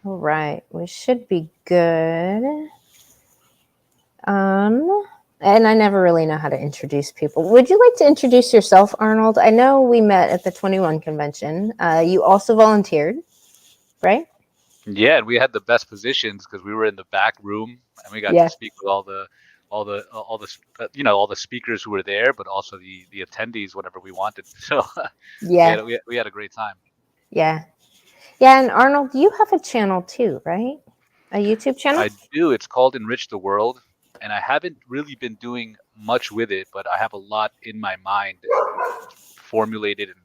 All right, we should be good. And I never really know how to introduce people. Would you like to introduce yourself, Arnold? I know we met at the 21 convention. You also volunteered, right? Yeah, and we had the best positions because we were in the back room and we got to Yeah. speak with all the speakers who were there, but also the attendees whenever we wanted. So Yeah. we had a great time. Yeah. Yeah. And Arnold, you have a channel too, right? A YouTube channel? I do. It's called Enrich the World, and I haven't really been doing much with it, but I have a lot in my mind and formulated and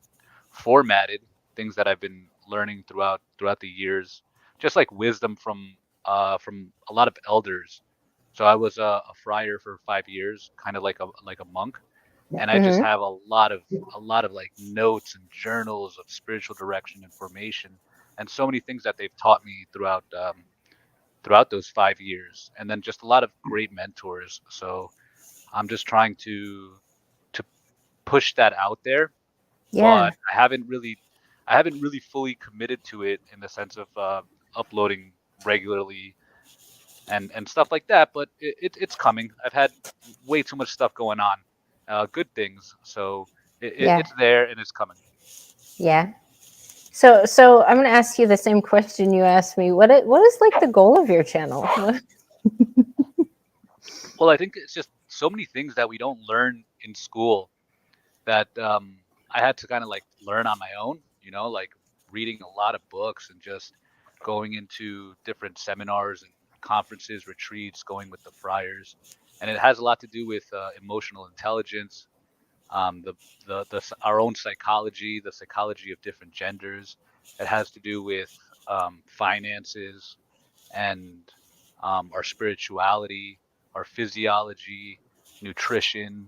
formatted things that I've been learning throughout the years, just like wisdom from a lot of elders. So I was a friar for 5 years, kind of like a monk, and I just Mm-hmm. have a lot of like notes and journals of spiritual direction information, and so many things that they've taught me throughout those 5 years, and then just a lot of great mentors. So I'm just trying to push that out there, Yeah. but I haven't really fully committed to it in the sense of uploading regularly and stuff like that. But it's coming. I've had way too much stuff going on, good things. So Yeah. it's there and it's coming. Yeah. So I'm going to ask you the same question you asked me. What is like the goal of your channel? Well, I think it's just so many things that we don't learn in school that I had to kind of like learn on my own, like reading a lot of books and just going into different seminars and conferences, retreats, going with the friars. And it has a lot to do with emotional intelligence, the, our own psychology, the psychology of different genders. It has to do with finances and our spirituality, our physiology, nutrition,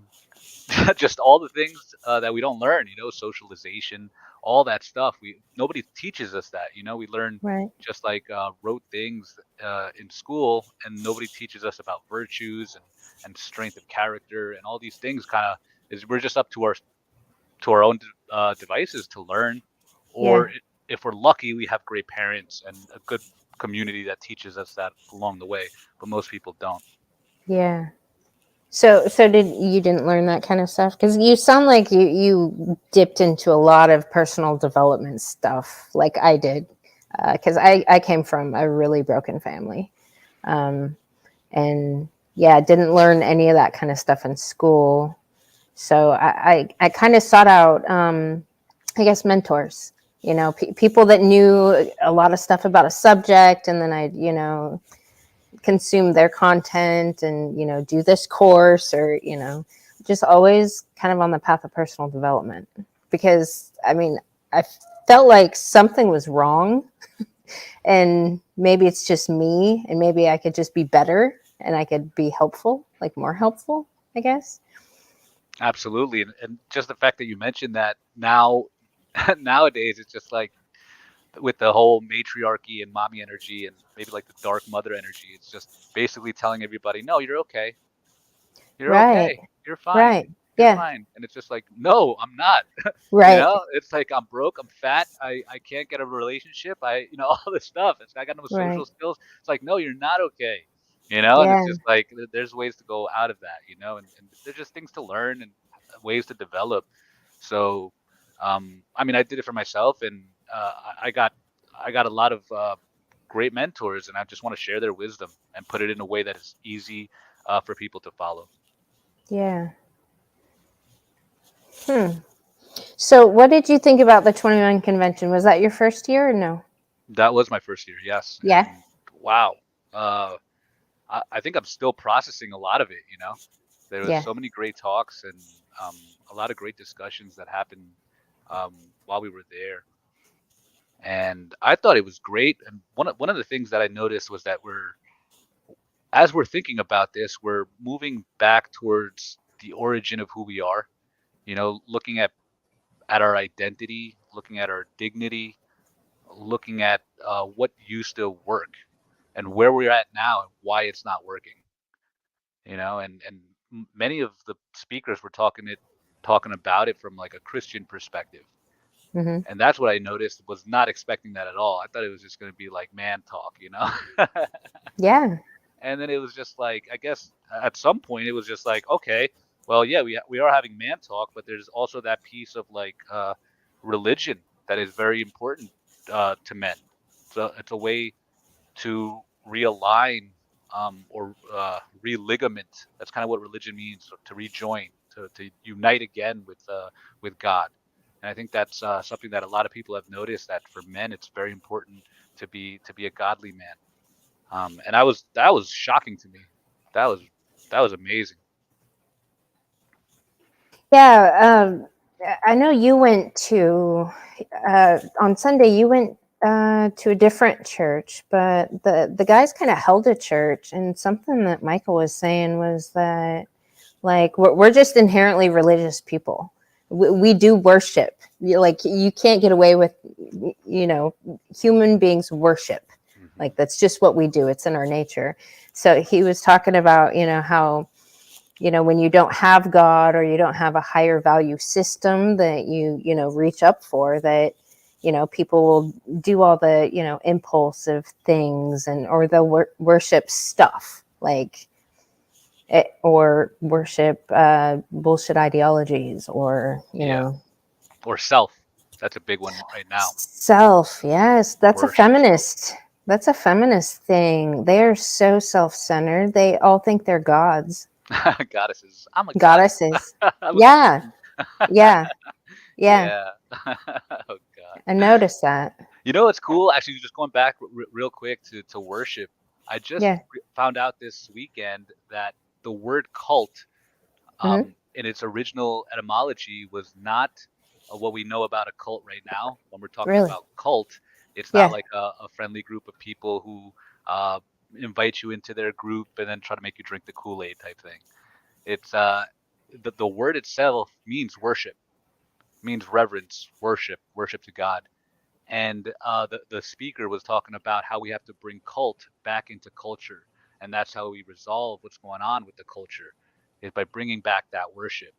just all the things that we don't learn, socialization, all that stuff. Nobody teaches us that, we learn Right. just like rote things in school, and nobody teaches us about virtues and strength of character and all these things. Kind of is we're just up to our own devices to learn, Yeah. or if we're lucky, we have great parents and a good community that teaches us that along the way. But most people don't. Yeah. So did you didn't learn that kind of stuff? Because you sound like you dipped into a lot of personal development stuff, like I did. Because I came from a really broken family, um, and yeah, didn't learn any of that kind of stuff in school. So I kind of sought out, I guess, mentors. People that knew a lot of stuff about a subject, and then I consume their content and do this course or just always kind of on the path of personal development, because I mean I felt like something was wrong, and maybe it's just me, and maybe I could just be better and I could be helpful, like more helpful, I guess. Absolutely, and just the fact that you mentioned that now, nowadays, it's just like with the whole matriarchy and mommy energy and maybe like the dark mother energy, it's just basically telling everybody, no, you're okay. You're Right. okay. You're fine. Right. You're Yeah. fine. And it's just like, no, I'm not. Right. It's like I'm broke, I'm fat, I can't get a relationship, all this stuff. I got no social Right. skills. It's like, no, you're not okay. And it's Yeah. just like there's ways to go out of that, and there's just things to learn and ways to develop. So, I mean, I did it for myself, and I got a lot of great mentors, and I just want to share their wisdom and put it in a way that is easy for people to follow. Yeah. Hmm. So what did you think about the 21 convention? Was that your first year or no? That was my first year, yes. Yeah. And wow, uh, I think I'm still processing a lot of it. There was Yeah. so many great talks and a lot of great discussions that happened while we were there. And I thought it was great. And one of the things that I noticed was that as we're thinking about this, we're moving back towards the origin of who we are. Looking at our identity, looking at our dignity, looking at what used to work and where we're at now and why it's not working. And many of the speakers were talking about it from like a Christian perspective. Hmm. And that's what I noticed. Was not expecting that at all. I thought it was just going to be like man talk, you know. Yeah. And then it was just like, I guess at some point it was just like, okay, well, yeah, we are having man talk, but there's also that piece of like religion that is very important to men. So it's a way to realign or religament. That's kind of what religion means, so to rejoin, to unite again with God. And I think that's something that a lot of people have noticed, that for men it's very important to be a godly man. And that was shocking to me. That was that was amazing. Yeah. I know you went to, on Sunday, you went to a different church, but the guys kind of held a church. And something that Michael was saying was that, like, we're just inherently religious people. We do worship. Like, you can't get away with, you know, human beings worship. Hmm. Like, that's just what we do. It's in our nature. So he was talking about, you know, how, you know, when you don't have God or you don't have a higher value system that you know, reach up for, that, you know, people will do all the, you know, impulsive things, and or they'll worship stuff, like or worship bullshit ideologies, or, you Yeah, know, or self. That's a big one right now. self. Yes, Worship self. that's a feminist thing. They are so self-centered. They all think they're gods, Goddesses. I'm a goddess. goddesses. I'm a Yeah, queen. yeah, yeah. Yeah. Oh God. I noticed that. You know what's cool? Actually, just going back real quick to worship. I just Yeah. found out this weekend that the word cult, Hmm. in its original etymology, was not what we know about a cult right now. When we're talking Really? about cult, it's not Yeah. like a friendly group of people who uh, invite you into their group and then try to make you drink the Kool-Aid type thing. It's the word itself means worship, means reverence, worship to God. And the speaker was talking about how we have to bring cult back into culture, and that's how we resolve what's going on with the culture, is by bringing back that worship,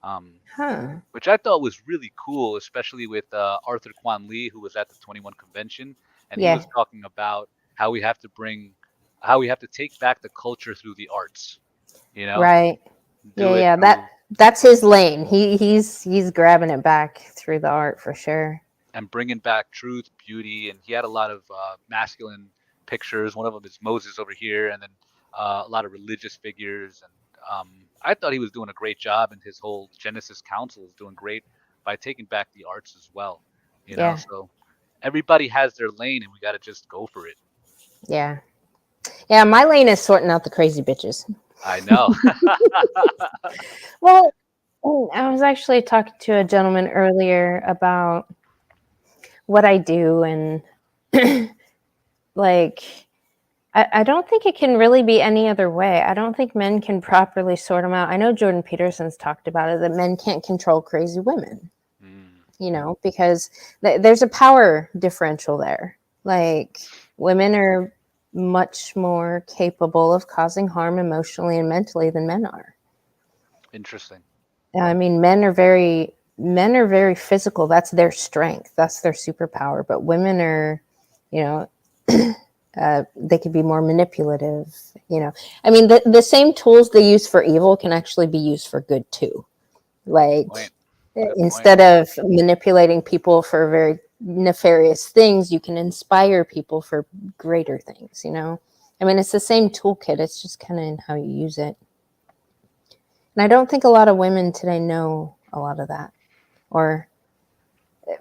um, Huh. which I thought was really cool, especially with Arthur Kwan Lee, who was at the 21 convention, and he Yeah. was talking about how we have to bring, how we have to take back the culture through the arts, you know, Right. Yeah. do it Yeah. through That's his lane. He's grabbing it back through the art for sure. and bringing back truth, beauty, and he had a lot of masculine pictures. One of them is Moses over here, and then a lot of religious figures. And I thought he was doing a great job, and his whole Genesis Council is doing great by taking back the arts as well. You know, Yeah. so everybody has their lane, and we got to just go for it. Yeah. Yeah. My lane is sorting out the crazy bitches. I know. Well, I was actually talking to a gentleman earlier about what I do, and like, I don't think it can really be any other way. I don't think men can properly sort them out. I know Jordan Peterson's talked about it, that men can't control crazy women, Mm, you know, because there's a power differential there. Like, women are much more capable of causing harm emotionally and mentally than men are. interesting. I mean, men are very physical. That's their strength. That's their superpower. But women are, you know, they could be more manipulative. You know, I mean, the same tools they use for evil can actually be used for good too. Good Like, point. Good point. instead of manipulating people for very nefarious things, you can inspire people for greater things. You know, I mean, it's the same toolkit. It's just kind of in how you use it. And I don't think a lot of women today know a lot of that, or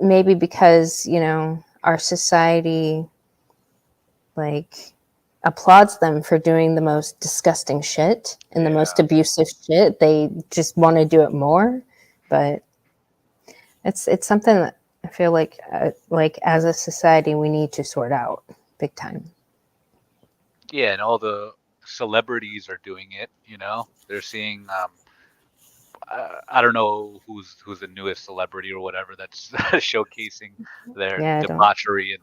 maybe because, you know, our society, like, applauds them for doing the most disgusting shit and the most Yeah. abusive shit. They just want to do it more. But it's something that I feel like as a society we need to sort out big time. Yeah, and all the celebrities are doing it, you know. They're seeing I don't know who's the newest celebrity or whatever that's showcasing their Yeah, I don't. debauchery and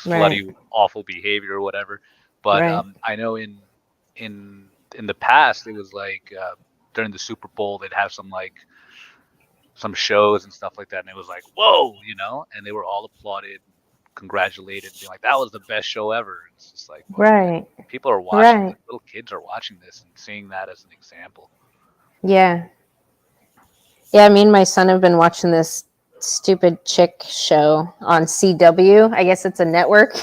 Right. slutty, awful behavior or whatever. But Right. I know in the past it was like during the Super Bowl they'd have some like some shows and stuff like that, and it was like, whoa, you know, and they were all applauded, congratulated, being like, that was the best show ever. It's just like, well, shit, Right. people are watching Right. this, little kids are watching this and seeing that as an example. Yeah. Yeah, me and my son have been watching this stupid chick show on CW. I guess it's a network,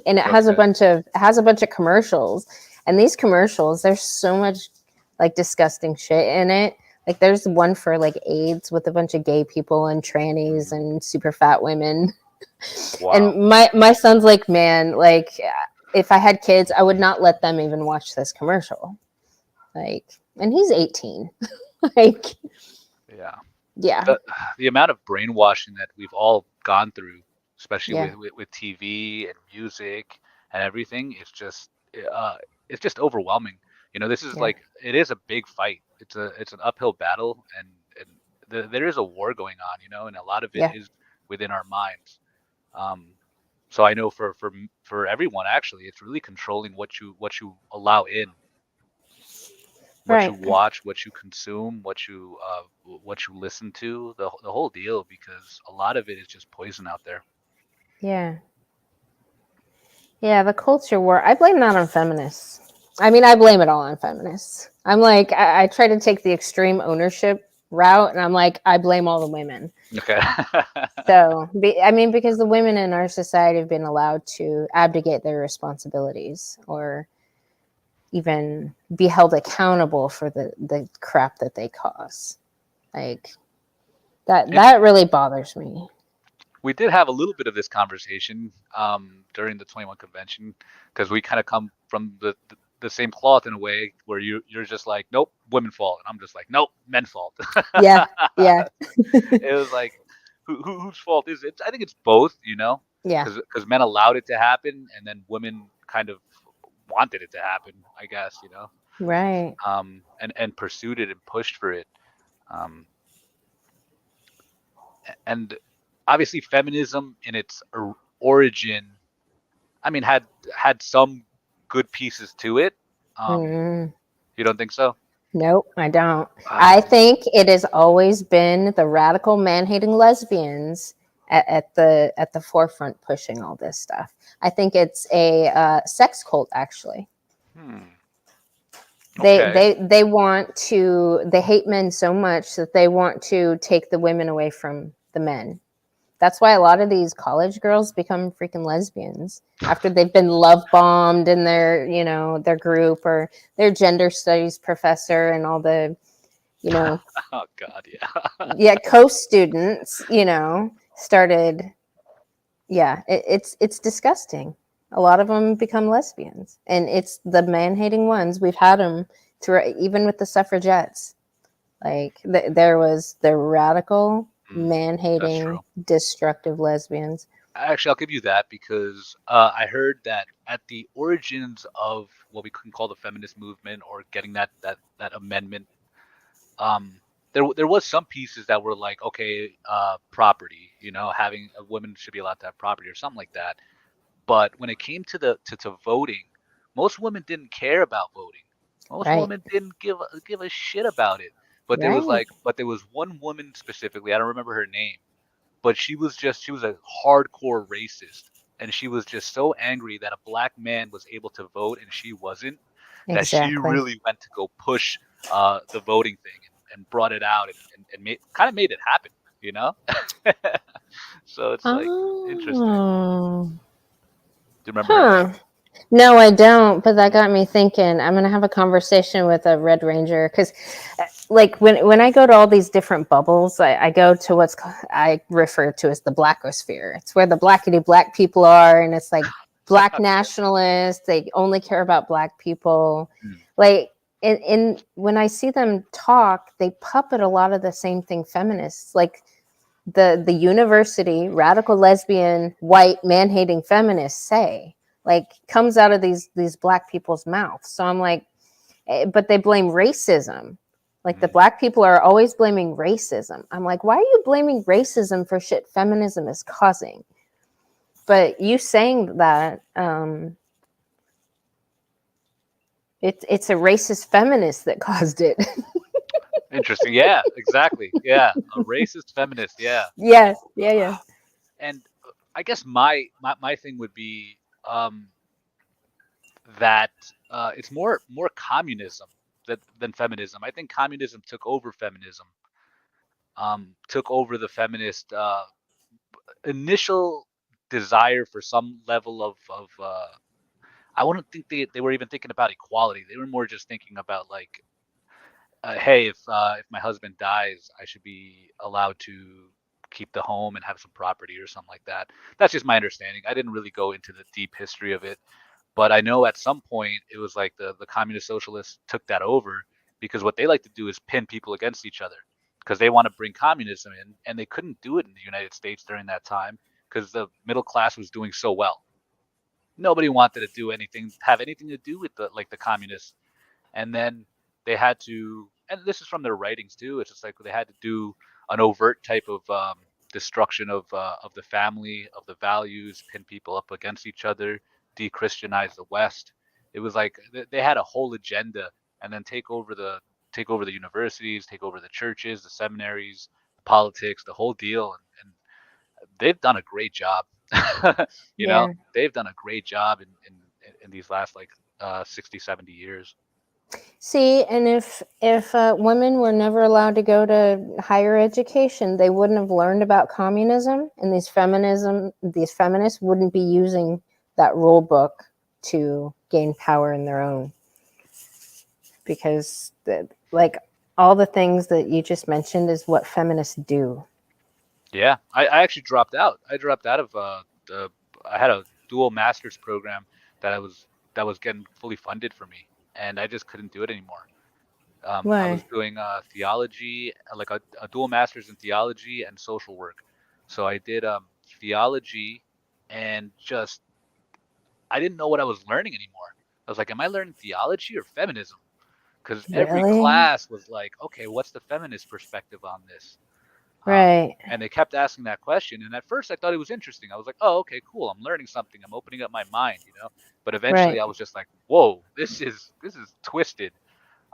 and Okay. it has a bunch of commercials. And these commercials, there's so much like disgusting shit in it. Like there's one for like AIDS with a bunch of gay people and trannies Mhm. and super fat women. Wow. And my son's like, man, like if I had kids, I would not let them even watch this commercial. Like, and he's 18. Like, Yeah. yeah, The the amount of brainwashing that we've all gone through, especially yeah, with TV and music and everything, uh, it's just overwhelming. You know, this is yeah, like it is a big fight. It's an uphill battle, and there is a war going on. You know, and a lot of it yeah. is within our minds. Um, so I know for everyone actually, it's really controlling what you allow in, what you Right. watch, what you consume, what you listen to, the whole deal, because a lot of it is just poison out there. Yeah. Yeah, the culture war. I blame that on feminists. I mean, I blame it all on feminists. I'm like, I try to take the extreme ownership route, and I'm like, I blame all the women. Okay. So, I mean, because the women in our society have been allowed to abdicate their responsibilities or even be held accountable for the crap that they cause. Like And that really bothers me. we did have a little bit of this conversation during the 21 convention because we kind of come from the same cloth in a way where you're just like, nope, women fault, and I'm just like, nope, men fault. Yeah, yeah, It was like, whose fault is it? I think it's both, you know, yeah. because men allowed it to happen, and then women kind of wanted it to happen, I guess, you know, Right. and pursued it and pushed for it. Um, and obviously, feminism in its origin, I mean, had some good pieces to it. Um, Mm. you don't think so? Nope, I don't. I Um, think it has always been the radical man-hating lesbians at the forefront pushing all this stuff. I think it's a sex cult, actually. hmm, They okay. they they want to. They hate men so much that they want to take the women away from the men. That's why a lot of these college girls become freaking lesbians after they've been love bombed in their, their group or their gender studies professor and all the, you know, Oh God, yeah. yeah, co-students, started. Yeah, it's disgusting. A lot of them become lesbians, and it's the man-hating ones. We've had them through, even with the suffragettes. Like there was the radical, Mm, that's true. man-hating, destructive lesbians. Actually, I'll give you that because I heard that at the origins of what we can call the feminist movement or getting that amendment, um, there was some pieces that were like, okay, property, you know, having a woman should be allowed to have property or something like that. But when it came to to voting, most women didn't care about voting. Most Right, women didn't give a shit about it. right, But there was one woman specifically, I don't remember her name, but she was a hardcore racist, and she was just so angry that a black man was able to vote and she wasn't, that she exactly. really went to go push the voting thing and brought it out and made kind of made it happen, you know. So it's like interesting. Oh, Do you remember her name? huh. No, I don't. But that got me thinking. I'm gonna have a conversation with a Red Ranger because, like, when I go to all these different bubbles, I go to I refer to as the Blackosphere. It's where the blackity black people are, and it's like black Okay. nationalists. They only care about black people. Mm, Like, in when I see them talk, they puppet a lot of the same thing feminists like the university radical lesbian white man hating feminists say like comes out of these black people's mouths. So I'm like, but they blame racism. Like the mm. black people are always blaming racism. I'm like, why are you blaming racism for shit feminism is causing? But you saying that it's a racist feminist that caused it. Interesting. Yeah, exactly. Yeah, a racist feminist. Yeah. Yeah, yeah, yeah. Uh, and I guess my thing would be that it's more communism than feminism. I think communism took over feminism, took over the feminist initial desire for some level of I wouldn't think they were even thinking about equality. They were more just thinking about like, hey, if my husband dies, I should be allowed to keep the home and have some property or something like that. That's just my understanding. I didn't really go into the deep history of it, but I know at some point it was like the communist socialists took that over because what they like to do is pin people against each other because they want to bring communism in, and they couldn't do it in the United States during that time because the middle class was doing so well. Nobody wanted to do anything, have anything to do with the communists, and then they had to, and this is from their writings too. It's just like they had to do an overt type of destruction of the family, of the values, pin people up against each other, de-Christianize the West. It was like they had a whole agenda, and then take over the universities, take over the churches, the seminaries, politics, the whole deal, and they've done a great job. You know, Yeah. they've done a great job in these last like 60, 70 years. See, and if women were never allowed to go to higher education, they wouldn't have learned about communism, and these feminists wouldn't be using that rule book to gain power in their own, because like all the things that you just mentioned is what feminists do. Yeah, I actually dropped out. I dropped out of the. I had a dual master's program that that was getting fully funded for me, and I just couldn't do it anymore. I was Why? doing theology, like a dual master's in theology and social work. So I did theology, and just I didn't know what I was learning anymore. I was like, am I learning theology or feminism? Because every Really? class was like, okay, what's the feminist perspective on this? Right. And they kept asking that question. And at first, I thought it was interesting. I was like, "Oh, okay, cool. I'm learning something. I'm opening up my mind, you know." But eventually, Right. I was just like, "Whoa, this is twisted."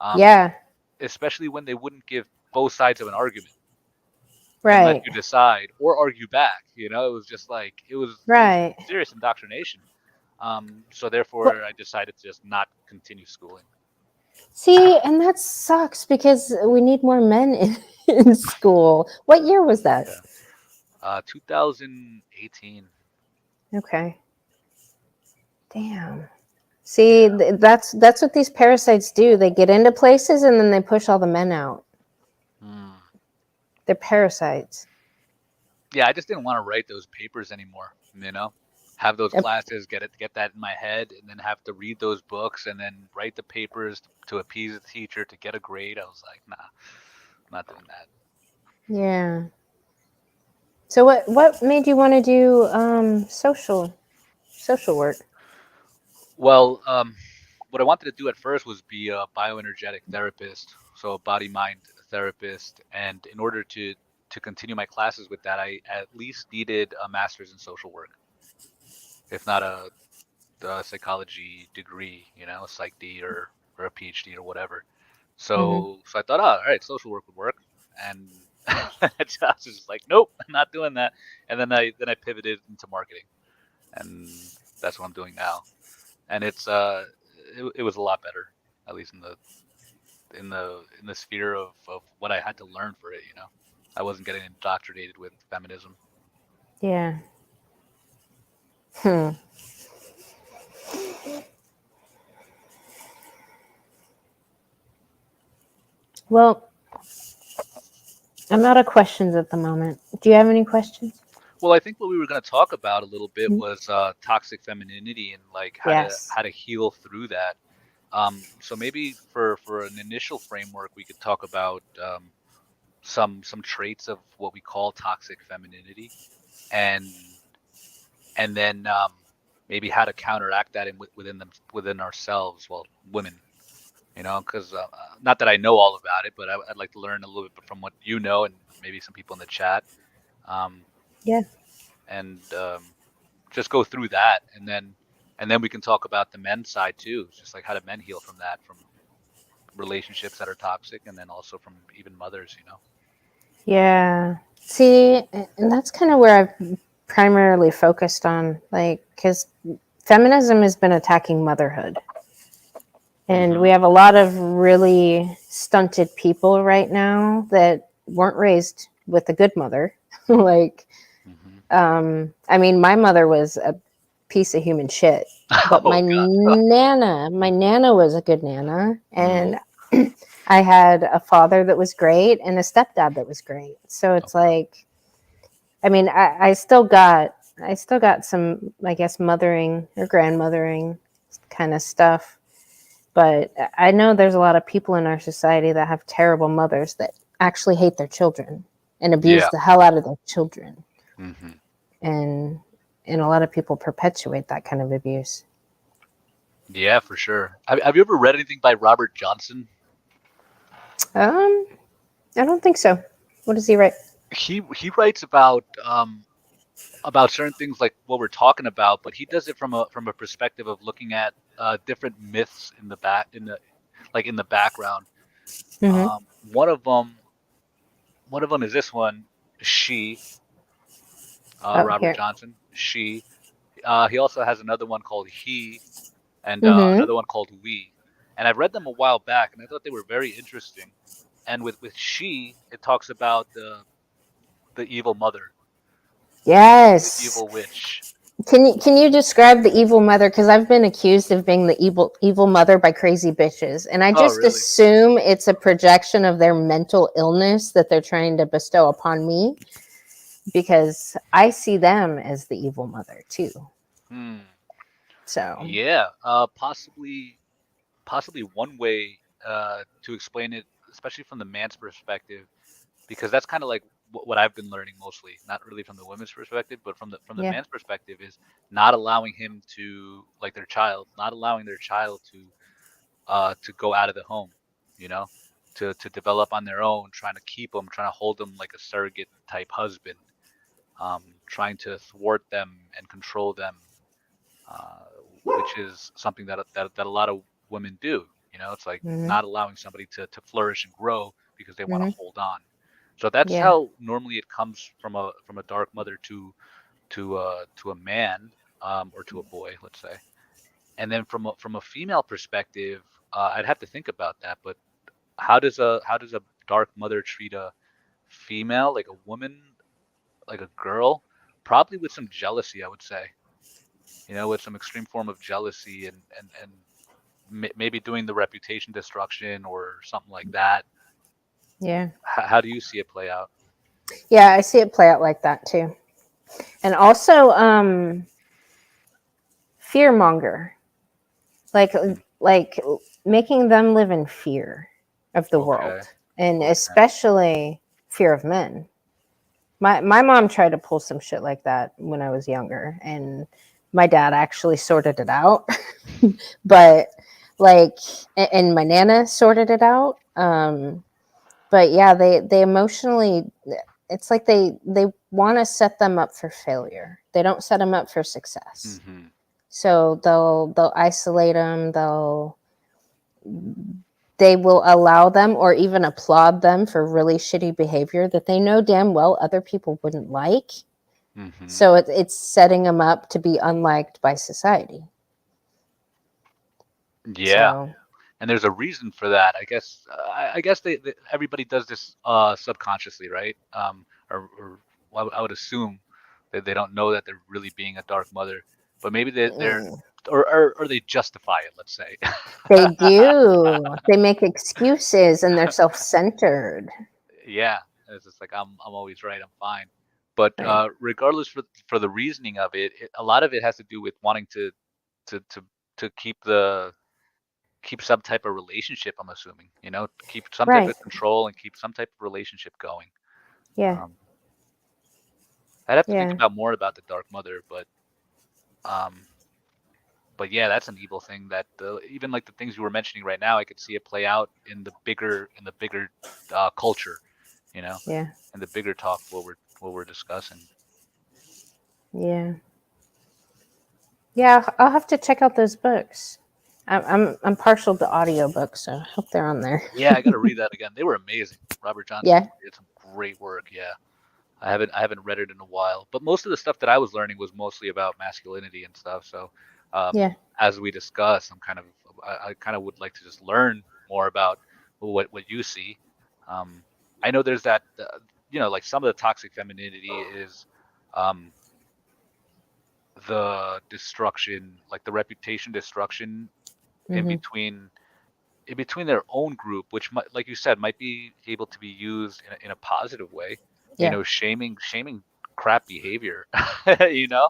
Um, Yeah. Especially when they wouldn't give both sides of an argument and let Right. you decide or argue back. You know, it was just like it was Right. serious indoctrination. So Well, therefore, I decided to just not continue schooling. see, and that sucks because we need more men in school. What year was that? Yeah. 2018. Okay. Damn. See, Yeah. that's what these parasites do. They get into places and then they push all the men out. Hmm. They're parasites. Yeah, I just didn't want to write those papers anymore, you know? Have those Yep. classes, get that in my head, and then have to read those books and then write the papers to appease the teacher to get a grade. I was like, nah, I'm not doing that. Yeah. So what made you want to do social work? Well, what I wanted to do at first was be a bioenergetic therapist, so a body mind therapist, and in order to continue my classes with that, I at least needed a master's in social work, if not a psychology degree, you know, a psych D or a PhD or whatever. Hmm. So I thought, oh, all right, social work would work, and I was just like, nope, I'm not doing that. And then I pivoted into marketing, and that's what I'm doing now. And it was a lot better, at least in the sphere of what I had to learn for it. You know, I wasn't getting indoctrinated with feminism. Yeah. Hmm. Well, I'm out of questions at the moment. Do you have any questions? Well, I think what we were going to talk about a little bit was toxic femininity and like Yes. how to heal through that. So maybe for an initial framework, we could talk about some traits of what we call toxic femininity, and then maybe how to counteract that within within ourselves, well, women, you know, because not that I know all about it, but I'd like to learn a little bit from what you know and maybe some people in the chat, um, Yeah. and just go through that, and then we can talk about the men's side too, just like how do men heal from that, from relationships that are toxic, and then also from even mothers, you know. Yeah. See, and that's kind of where I've primarily focused on, like, because feminism has been attacking motherhood. And we Hmm. have a lot of really stunted people right now that weren't raised with a good mother. Like, Hmm. I mean, my mother was a piece of human shit, but Oh God. my nana was a good nana. Mm, And I had a father that was great and a stepdad that was great. So it's okay. like, I mean, I still got some, I guess, mothering or grandmothering kind of stuff. But I know there's a lot of people in our society that have terrible mothers that actually hate their children and abuse Yeah. the hell out of their children. Hmm. And and a lot of people perpetuate that kind of abuse. Yeah, for sure. Have you ever read anything by Robert Johnson? Um, I don't think so. What does he write? He writes about certain things like what we're talking about, but he does it from a perspective of looking at different myths in the back in the like in the background. Mm-hmm. One of them is this one, she, Oh, Robert here. Johnson, she. He also has another one called he, and Mm-hmm. another one called we. And I've read them a while back, and I thought they were very interesting. And with she, it talks about the evil mother, the Yes. evil witch. Can you describe the evil mother? Because I've been accused of being the evil mother by crazy bitches, and I Oh, just really? assume it's a projection of their mental illness that they're trying to bestow upon me, because I see them as the evil mother too. Hmm. So Yeah. Possibly one way to explain it, especially from the man's perspective, because that's kind of like what I've been learning mostly, not really from the women's perspective, but from the yeah. man's perspective, is not allowing him to like their child, not allowing their child to go out of the home, you know, to develop on their own, trying to keep them, trying to hold them like a surrogate type husband, trying to thwart them and control them, uh, which is something that a lot of women do. You know, it's like Mm-hmm. not allowing somebody to flourish and grow because they want to Mm-hmm. hold on. So that's Yeah. how normally it comes from a dark mother to a man, or to a boy, let's say. And then from a female perspective, I'd have to think about that. But how does a dark mother treat a female, like a woman, like a girl? Probably with some jealousy, I would say. You know, with some extreme form of jealousy and maybe doing the reputation destruction or something like that. Yeah. How do you see it play out? Yeah. I see it play out like that too. And also, fear monger, like Hmm. like making them live in fear of the Okay. world, and Okay. especially fear of men. My mom tried to pull some shit like that when I was younger, and my dad actually sorted it out. But like, and my nana sorted it out. But yeah, they emotionally, it's like they want to set them up for failure. They don't set them up for success. Hmm. So they'll isolate them. They will allow them or even applaud them for really shitty behavior that they know damn well other people wouldn't like. Hmm. So it's setting them up to be unliked by society. Yeah. So And there's a reason for that. I guess everybody does this subconsciously, right? Or well, I would assume that they don't know that they're really being a dark mother, but maybe they're mm, or they justify it, let's say. they do. They make excuses and they're self-centered. Yeah, it's just like I'm always right, I'm fine. But Right. regardless for the reasoning of it, a lot of it has to do with wanting to to to keep some type of relationship, I'm assuming, keep some type Right. of control and keep some type of relationship going. Yeah. Um, I'd have to think Yeah. about more about the Dark Mother, um, but yeah, that's an evil thing that even like the things you were mentioning right now, I could see it play out in the bigger culture, you know, Yeah. in the bigger talk what we're discussing. Yeah. Yeah. I'll have to check out those books. I'm partial to audiobooks, so I hope they're on there. Yeah, I got to read that again. They were amazing. Robert Johnson Yeah, did some great work. Yeah. I haven't read it in a while, but most of the stuff that I was learning was mostly about masculinity and stuff. So, yeah. as we discuss, I kind of would like to just learn more about what you see. Um, I know there's that, like some of the toxic femininity is, um, the destruction, like the reputation destruction in Hmm. between in between their own group, which might, like you said, might be able to be used in a positive way. Yeah. Shaming crap behavior, you know,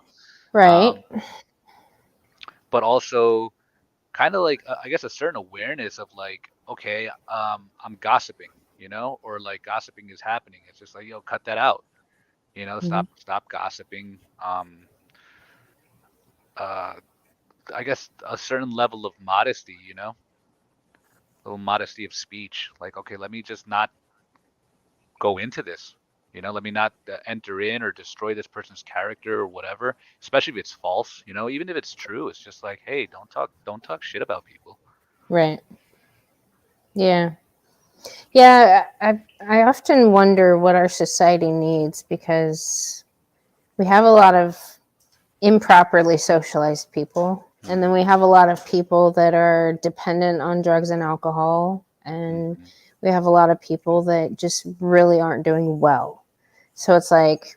Right. um, but also kind of like I guess a certain awareness of like, okay, I'm gossiping, or like gossiping is happening. It's just like, cut that out, Hmm. stop gossiping. Uh, I guess a certain level of modesty, a little modesty of speech. Like, okay, let me just not go into this. Let me not enter in or destroy this person's character or whatever, especially if it's false, even if it's true, it's just like, hey, don't talk shit about people. Right. Yeah. Yeah. I often wonder what our society needs because we have a lot of improperly socialized people. And then Hmm. we have a lot of people that are dependent on drugs and alcohol. And Hmm. we have a lot of people that just really aren't doing well. So it's like,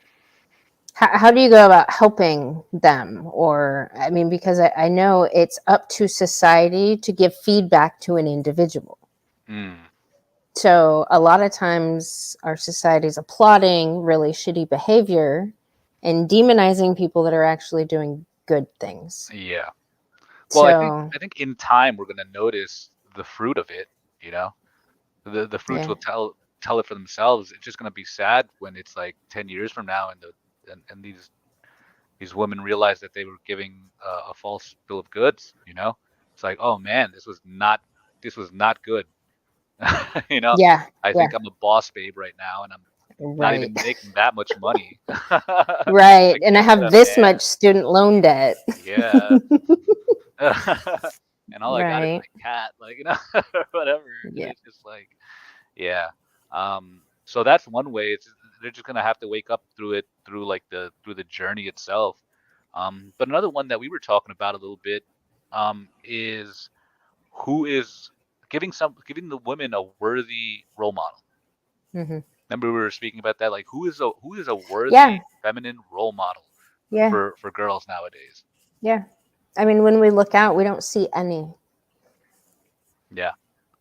how do you go about helping them? Or, I mean, because I know it's up to society to give feedback to an individual. Mm. So a lot of times our society is applauding really shitty behavior and demonizing people that are actually doing good things. Yeah. Well, I think So I think in time we're gonna notice the fruit of it, you know. The fruits yeah, will tell it for themselves. It's just gonna be sad when it's like 10 years from now and these women realize that they were giving a false bill of goods. It's like, oh man, this was not good. You know, yeah, I yeah, think I'm a boss babe right now, and I'm not right, even making that much money. right. I And I can't get have a this man. much student loan debt. Yeah. And all I got is Right. my cat, like, whatever. And Yeah. it's just like, yeah. So that's one way. They're just gonna have to wake up through it, through the journey itself. But another one that we were talking about a little bit, is who is giving the women a worthy role model. Hmm. Remember we were speaking about that, like who is a Yeah. worthy feminine role model Yeah. for girls nowadays. Yeah. I mean, when we look out, we don't see any. Yeah.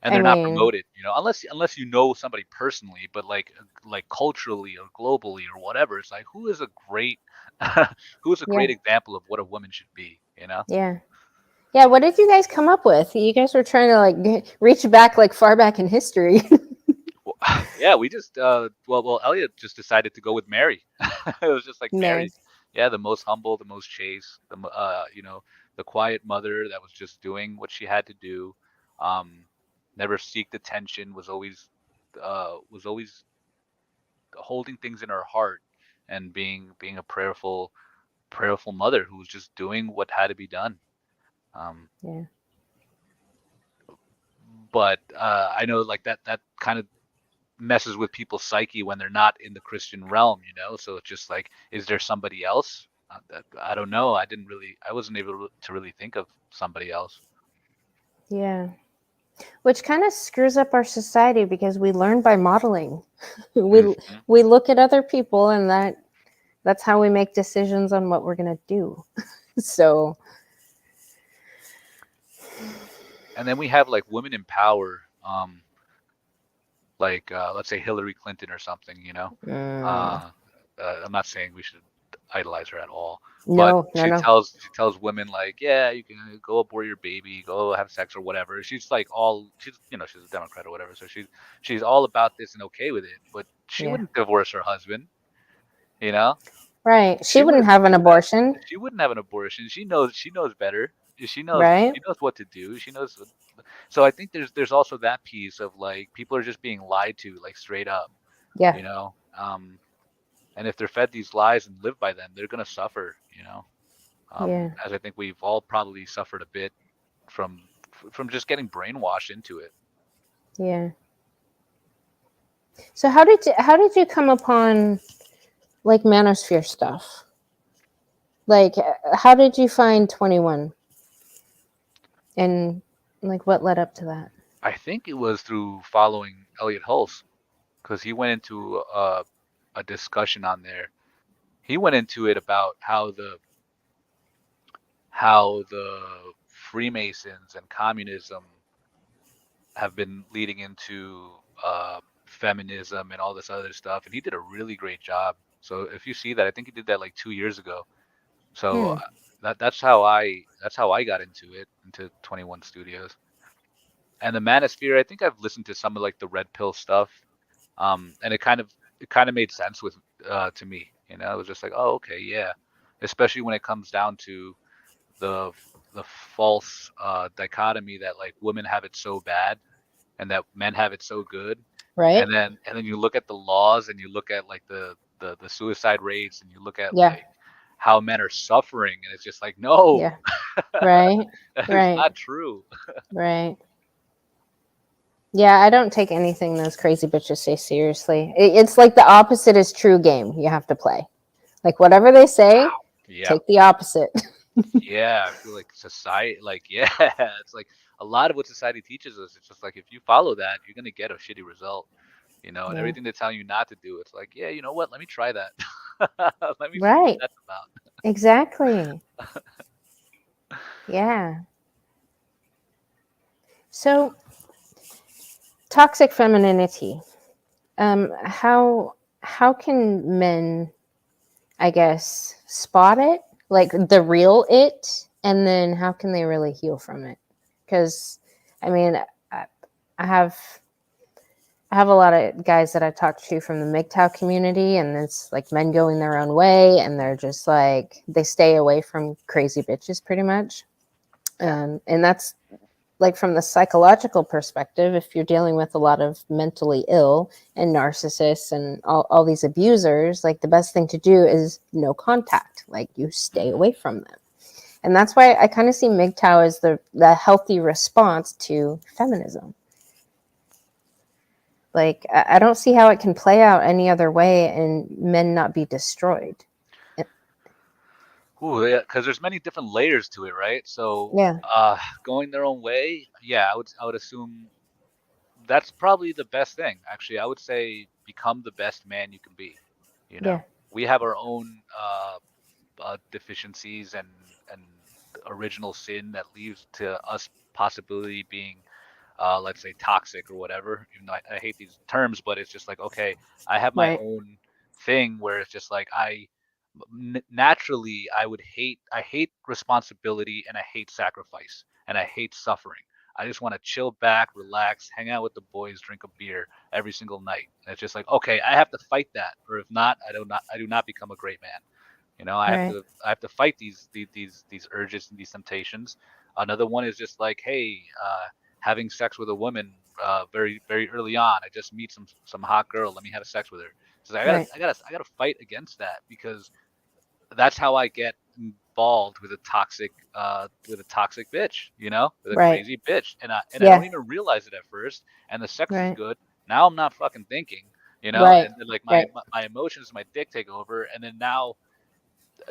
And I they're not mean, promoted, unless you know somebody personally, but like culturally or globally or whatever, it's like who is a yeah. great example of what a woman should be? Yeah. Yeah. What did you guys come up with? You guys were trying to like reach back like far back in history. Well, yeah, we just Elliot just decided to go with Mary. It was just like Mary, Mary. yeah, the most humble, the most chaste, the quiet mother that was just doing what she had to do. Um, Never seeked attention, was always holding things in her heart and being a prayerful mother who was just doing what had to be done. Um, Yeah. but I know like that kind of messes with people's psyche when they're not in the Christian realm. So it's just like, is there somebody else? I don't know. I wasn't able to really think of somebody else. Yeah. Which kind of screws up our society because we learn by modeling. we Hmm. we look at other people and that's how we make decisions on what we're going to do. So, And then we have like women in power, like let's say Hillary Clinton or something. mm, Uh, I'm not saying we should idolize her at all, but no, no, she no. tells she tells women like, yeah, you can go abort your baby, go have sex or whatever. She's like she's a Democrat or whatever, so she's all about this and okay with it. But she Yeah. wouldn't divorce her husband, you know. Right. She She wouldn't wouldn't have an do that. abortion, She wouldn't have an abortion. She knows better. right? She knows what to do. She knows. So I think there's also that piece of like people are just being lied to like straight up, Yeah. you know. And if they're fed these lies and live by them, they're gonna suffer. Yeah. As I think we've all probably suffered a bit from from just getting brainwashed into it. Yeah. So how did you come upon like manosphere stuff? Like how did you find 21? And like what led up to that? I think it was through following Elliot Hulse because he went into a discussion on there. He went into it about how the Freemasons and communism have been leading into feminism and all this other stuff, and he did a really great job. So if you see that, I think he did that like 2 years ago. So Hmm. that's how I got into it, into 21 Studios. And the Manosphere, I think I've listened to some of like the Red Pill stuff, and it kind of made sense with to me. It was just like, oh, okay, yeah. Especially when it comes down to the the false dichotomy that like women have it so bad and that men have it so good. Right? And then you look at the laws and you look at like the suicide rates and you look at Yeah. like how men are suffering and it's just like, no, Yeah. Right. that is Right. not true. Right. Yeah, I don't take anything those crazy bitches say seriously. It's like the opposite is true game you have to play. Like whatever they say, Wow. Yeah. take the opposite. Yeah, I feel like society, like, yeah, it's like a lot of what society teaches us. It's just like if you follow that, you're gonna get a shitty result. And Yeah. everything they tell you not to do, it's like, yeah, you know what? Let me try that. Let me see what Right. that's about. Exactly. Yeah. So toxic femininity. How can men, I guess, spot it, like the real it, and then how can they really heal from it? Because, I mean, I, I have I have a lot of guys that I talk to from the MGTOW community, and it's like men going their own way, and they're just like they stay away from crazy bitches, pretty much. And that's like from the psychological perspective. If you're dealing with a lot of mentally ill and narcissists and all these abusers, like the best thing to do is no contact. Like you stay Hmm. away from them. And that's why I kind of see MGTOW as the healthy response to feminism. Like I don't see how it can play out any other way and men not be destroyed. Ooh, yeah, because there's many different layers to it, right? So, Yeah, going their own way, yeah, I would assume that's probably the best thing. Actually, I would say become the best man you can be. You yeah, know, we have our own deficiencies and original sin that leads to us possibility being, let's say, toxic or whatever. Even though I hate these terms, but it's just like, okay, I have my right, own thing where it's just like naturally I hate responsibility and I hate sacrifice and I hate suffering. I just want to chill back, relax, hang out with the boys, drink a beer every single night. And it's just like, okay, I have to fight that, or if not, I do not become a great man. I have right, to I have to fight these urges and these temptations. Another one is just like, hey, having sex with a woman very very early on. I just meet some hot girl. Let me have sex with her. So I gotta right, I gotta I gotta fight against that because that's how I get involved with a toxic bitch, with a right. crazy bitch, and I don't Yeah, even realize it at first, and the sex is right, good. Now I'm not fucking thinking, right, and then like my right. my emotions, my dick take over, and then now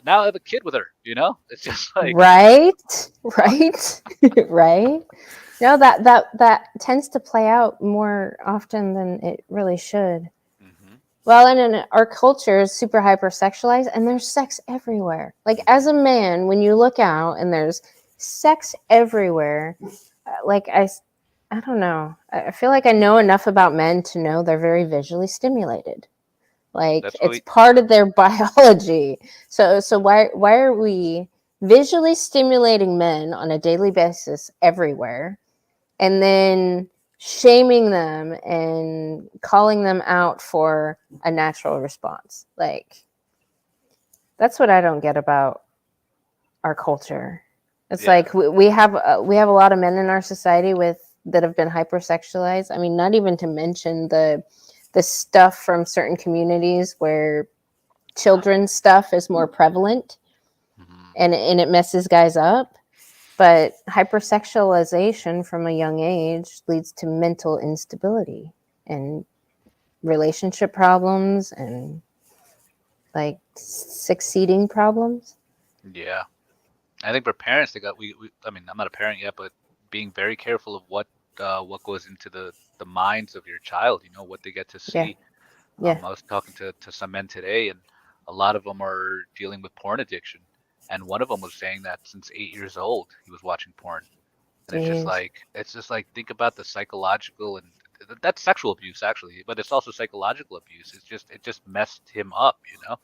I have a kid with her. It's just like Right, fuck. right, right. No, that tends to play out more often than it really should. Hmm. Well, and in our culture is super hypersexualized, and there's sex everywhere. Like as a Hmm. man, when you look out and there's sex everywhere, like I don't know. I feel like I know enough about men to know they're very visually stimulated. Like That's it's really part of their biology. So why are we visually stimulating men on a daily basis everywhere and then shaming them and calling them out for a natural response? Like that's what I don't get about our culture. It's yeah. like we have a lot of men in our society with that have been hypersexualized. I mean, not even to mention the stuff from certain communities where children's stuff is more prevalent Hmm. and it messes guys up. But hypersexualization from a young age leads to mental instability and relationship problems and like succeeding problems. Yeah. I think for parents, they got we I mean, I'm not a parent yet, but being very careful of what goes into the minds of your child, you know, what they get to Yeah. see. Yeah. I was talking to some men today, and a lot of them are dealing with porn addiction. And one of them was saying that since 8 years old, he was watching porn. And Jeez. it's just like, think about the psychological and that's sexual abuse actually, but it's also psychological abuse. It just messed him up, you know?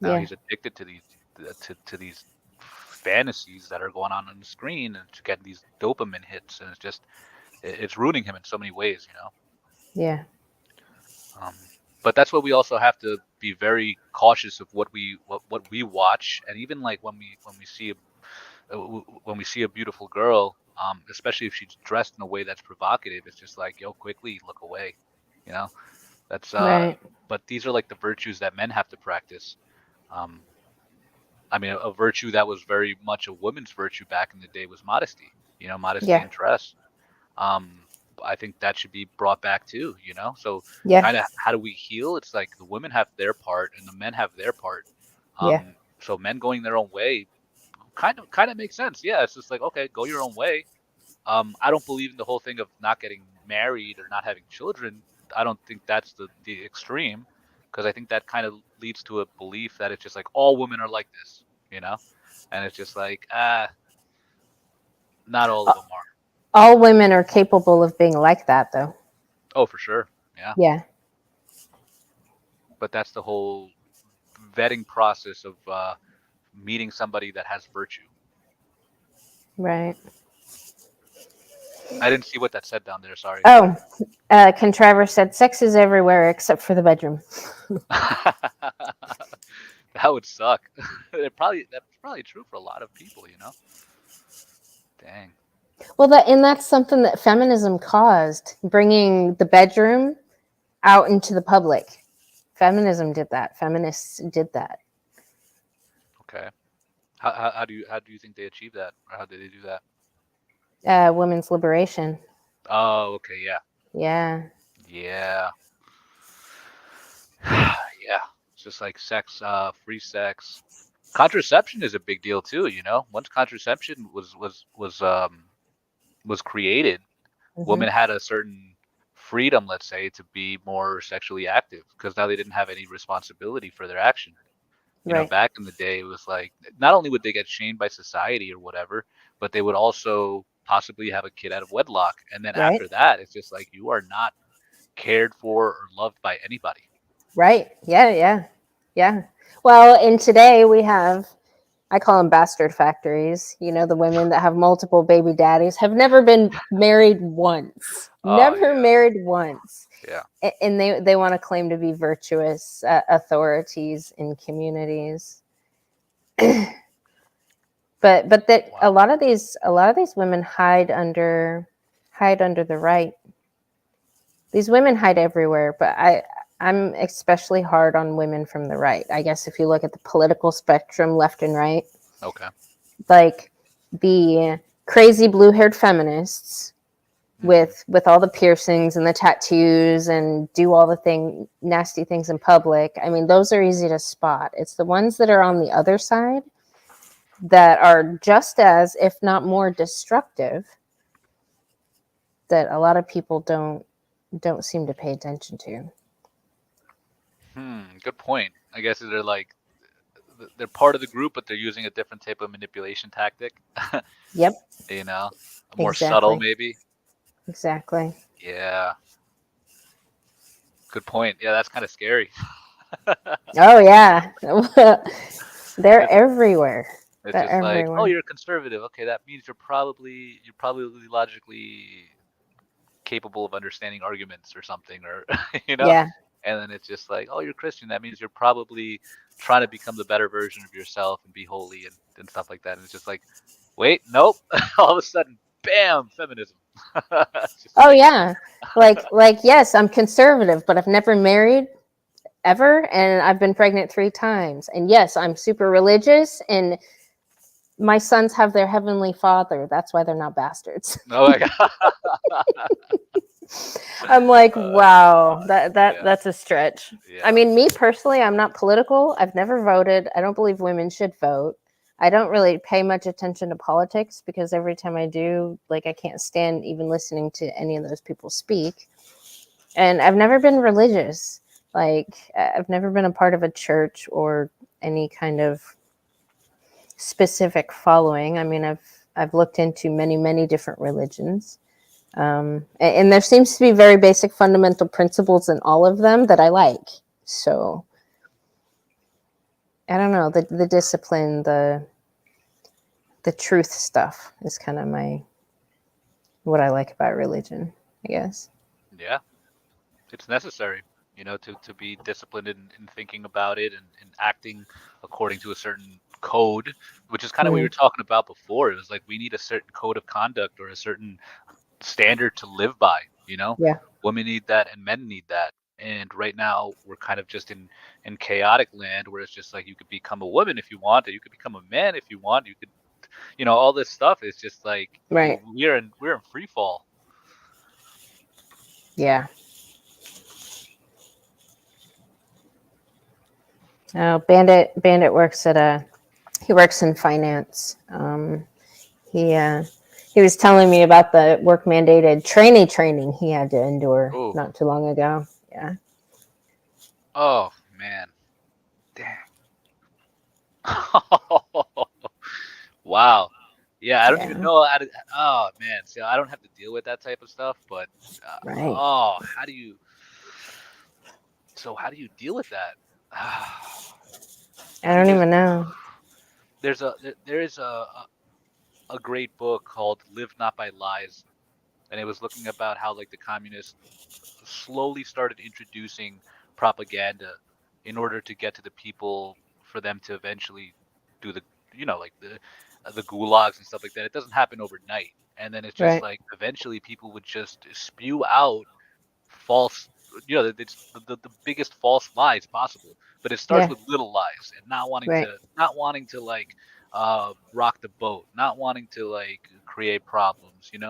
Now Yeah. he's addicted to these fantasies that are going on the screen and to get these dopamine hits, and it's ruining him in so many ways, you know. Yeah. But that's what we also have to be very cautious of what we watch, and even like when we see when we see a beautiful girl, especially if she's dressed in a way that's provocative, it's just like, yo, quickly look away, you know. That's Right. but these are like the virtues that men have to practice. Um, I mean, a virtue that was very much a woman's virtue back in the day was modesty, you know, modesty Yeah. in dress. Um, I think that should be brought back too, you know? So Yeah. kind of how do we heal? It's like the women have their part and the men have their part. Yeah. So men going their own way kind of makes sense. Yeah, it's just like, okay, go your own way. I don't believe in the whole thing of not getting married or not having children. I don't think that's the extreme, because I think that kind of leads to a belief that it's just like all women are like this, you know? And it's just like, not all of them are. All women are capable of being like that, though. Oh, for sure. Yeah. Yeah. But that's the whole vetting process of meeting somebody that has virtue. Right. I didn't see what that said down there. Sorry. Oh, Contriver said sex is everywhere except for the bedroom. That would suck. That's probably true for a lot of people, you know. Dang. Well, that's something that feminism caused, bringing the bedroom out into the public. Feminism did that. Feminists did that. Okay. How do you think they achieved that, or how did they do that? Women's liberation. Oh, okay. Yeah. Yeah. Yeah. Yeah. It's just like sex, free sex. Contraception is a big deal too, you know. Once contraception was created, Hmm. women had a certain freedom, let's say, to be more sexually active because now they didn't have any responsibility for their action. You know, Right. back in the day, it was like not only would they get shamed by society or whatever, but they would also possibly have a kid out of wedlock. And then Right. after that, it's just like you are not cared for or loved by anybody. Right. Yeah. Yeah. Yeah. Well, and today we have, I call them bastard factories. You know, the women that have multiple baby daddies have never been married once. Oh Never yeah, married once. yeah. And they want to claim to be virtuous authorities in communities. But that Wow. a lot of these women hide under the right. These women hide everywhere, but I'm especially hard on women from the right. I guess if you look at the political spectrum, left and right, Okay. like the crazy blue-haired feminists Hmm. with all the piercings and the tattoos and do all the nasty things in public. I mean, those are easy to spot. It's the ones that are on the other side that are just as, if not more, destructive, that a lot of people don't seem to pay attention to. Good point. I guess they're like they're part of the group, but they're using a different type of manipulation tactic. Yep, You know, more subtle exactly, maybe. exactly. Yeah. Good point. Yeah, that's kind of scary. Oh yeah, they're It's everywhere. it's They're just like, oh, everywhere. you're a conservative. Okay, that means you're probably logically capable of understanding arguments or something, or you know. Yeah. And then it's just like, oh, you're Christian. That means you're probably trying to become the better version of yourself and be holy and stuff like that. And it's just like, wait, nope. All of a sudden, bam, feminism. It's just Oh like, yeah. Like yes, I'm conservative, but I've never married ever, and I've been pregnant 3 times. And yes, I'm super religious, and my sons have their heavenly father. That's why they're not bastards. Oh my god. I'm like, That's too wow, much. Yeah. that's a stretch. I Yeah. mean, me personally, I'm not political. I've never voted. I don't believe women should vote. I don't really pay much attention to politics because every time I do, like I can't stand even listening to any of those people speak. And I've never been religious. Like I've never been a part of a church or any kind of specific following. I mean, I've looked into many different religions. And there seems to be very basic fundamental principles in all of them that I like. So I don't know, the discipline, the truth stuff is kind of my what I like about religion, I guess. Yeah. It's necessary, to be disciplined in thinking about it and acting according to a certain code, which is kind of what you were Mm, talking about before. It was like we need a certain code of conduct or a certain standard to live by, you know? yeah, Women need that and men need that. And right now we're kind of just in chaotic land where it's just like you could become a woman if you want, or you could become a man if you want. You could, all this stuff is just like right. we're in free fall. Yeah. Bandit works at a he works in finance. He he was telling me about the work mandated training he had to endure Oh, not too long ago. Yeah. oh man. Damn. Wow. Yeah, I don't even Yeah. know how to. Oh man, see, I don't have to deal with that type of stuff, but Right. oh, how do you? So how do you deal with that? I I mean, don't there's even know. there's a there is a great book called "Live Not by Lies," and it was looking about how like the communists slowly started introducing propaganda in order to get to the people for them to eventually do the like the gulags and stuff like that. It doesn't happen overnight, and then it's just Right. like eventually people would just spew out false, it's the biggest false lies possible. But it starts Yeah. with little lies and Right. not wanting to like rock the boat, not wanting to like create problems, and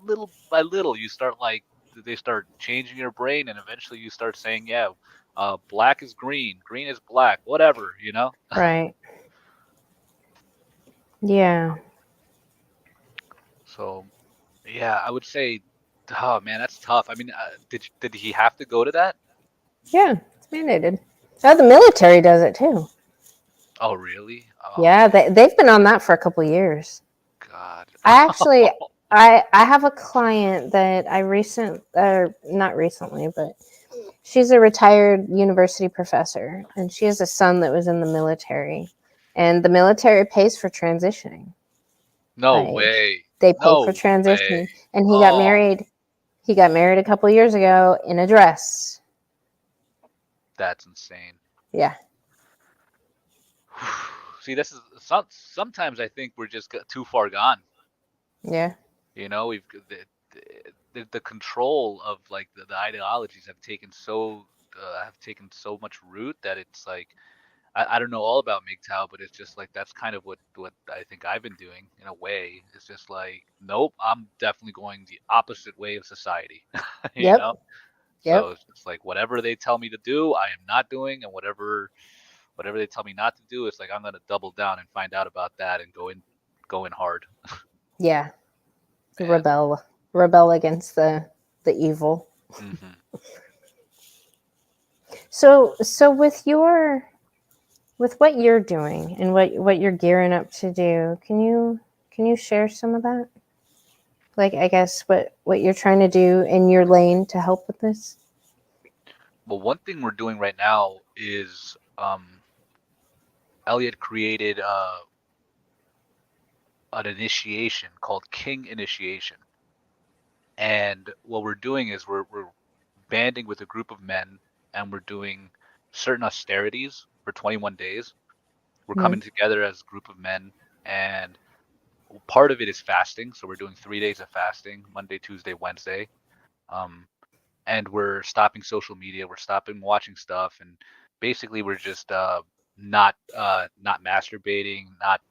little by little you start like they start changing your brain, and eventually you start saying, yeah, black is green, green is black, whatever. Right. Yeah. So yeah, I would say, oh man, that's tough. I mean, did he have to go to that? Yeah. It's mandated. Oh, the military does it too. Oh really? Oh Yeah, man, they've been on that for a couple years. God. I actually I have a client that I not recently, but she's a retired university professor and she has a son that was in the military. And the military pays for transitioning. No Like way. they pay for No way. transitioning and he got Oh, married. He got married a couple years ago in a dress. that's insane. Yeah. See, this is sometimes I think we're just too far gone. Yeah. We've the control of like the ideologies have taken so much root that it's like I don't know all about MGTOW, but it's just like that's kind of what I think I've been doing in a way. It's just like, nope, I'm definitely going the opposite way of society. you Yep. know? So Yep. it's just like whatever they tell me to do, I am not doing, and whatever they tell me not to do, it's like I'm gonna double down and find out about that and go in hard. Yeah. Man. Rebel against the evil. Hmm. So with what you're doing and what you're gearing up to do, can you share some of that? Like I guess what you're trying to do in your lane to help with this? Well, one thing we're doing right now is Elliot created an initiation called King Initiation. And what we're doing is we're banding with a group of men and we're doing certain austerities for 21 days. We're Mm, coming together as a group of men, and part of it is fasting. So we're doing 3 days of fasting, Monday, Tuesday, Wednesday. Um, and we're stopping social media, we're stopping watching stuff, and basically we're just not masturbating, not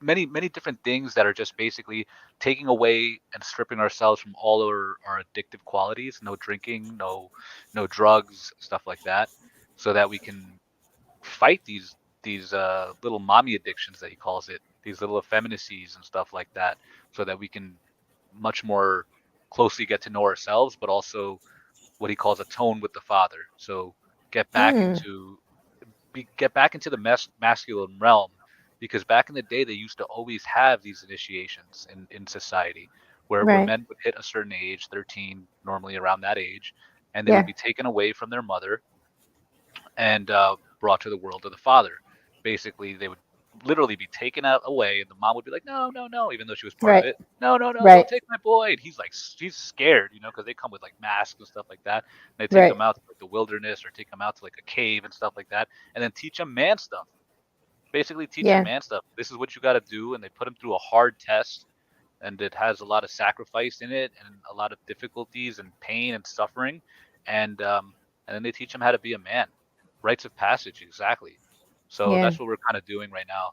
many different things that are just basically taking away and stripping ourselves from all our addictive qualities. No drinking, no drugs, stuff like that, so that we can fight these little mommy addictions that he calls it, these little effeminacies and stuff like that, so that we can much more closely get to know ourselves, but also what he calls atone with the Father. So get back Mm, into get back into the masculine realm, because back in the day they used to always have these initiations in society where right. men would hit a certain age, 13, normally around that age, and they would Yeah. be taken away from their mother and brought to the world of the Father. Basically, they would literally be taken out away, and the mom would be like, "No, no, no," even though she was part of Right. it. "No, no, no, don't Right. take my boy." And he's like, he's scared, because they come with like masks and stuff like that. And they take Right. him out to like the wilderness or take him out to like a cave and stuff like that, and then teach him man stuff. Basically, teach him Yeah. man stuff. This is what you got to do, and they put him through a hard test, and it has a lot of sacrifice in it and a lot of difficulties and pain and suffering, and then they teach him how to be a man. Rites of passage, exactly. So Yeah. that's what we're kind of doing right now.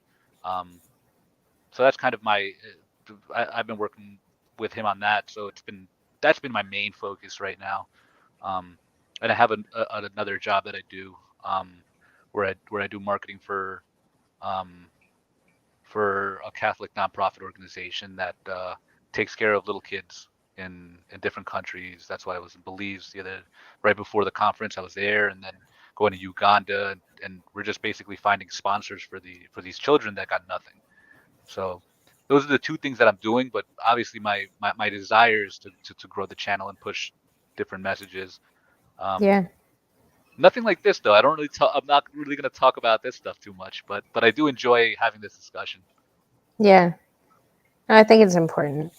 Um, so that's kind of I've been working with him on that. So that's been my main focus right now. Um, and I have another job that I do, where I do marketing um, for a Catholic nonprofit organization that takes care of little kids in different countries. That's why I was in Belize right before the conference. I was there, and then going to Uganda, and we're just basically finding sponsors for these children that got nothing. So those are the two things that I'm doing. But obviously, my desire is to grow the channel and push different messages. Um, Yeah. Nothing like this though. I don't really talk. I'm not really going to talk about this stuff too much, but I do enjoy having this discussion. Yeah. I think it's important.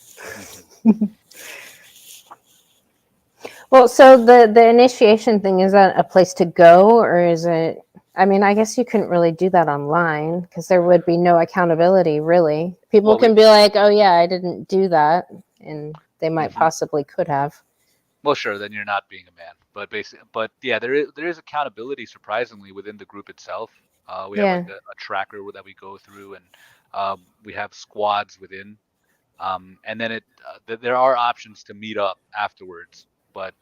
Hmm. Well, so the initiation thing, is that a place to go, or is it? I mean, I guess you couldn't really do that online because there would be no accountability, really. People Well, we can be like, "Oh yeah, I didn't do that," and they might hmm possibly could have. well, sure, then you're not being a man. But yeah, there is accountability surprisingly within the group itself. We have like Yeah. a tracker that we go through, and we have squads within. And then there are options to meet up afterwards, but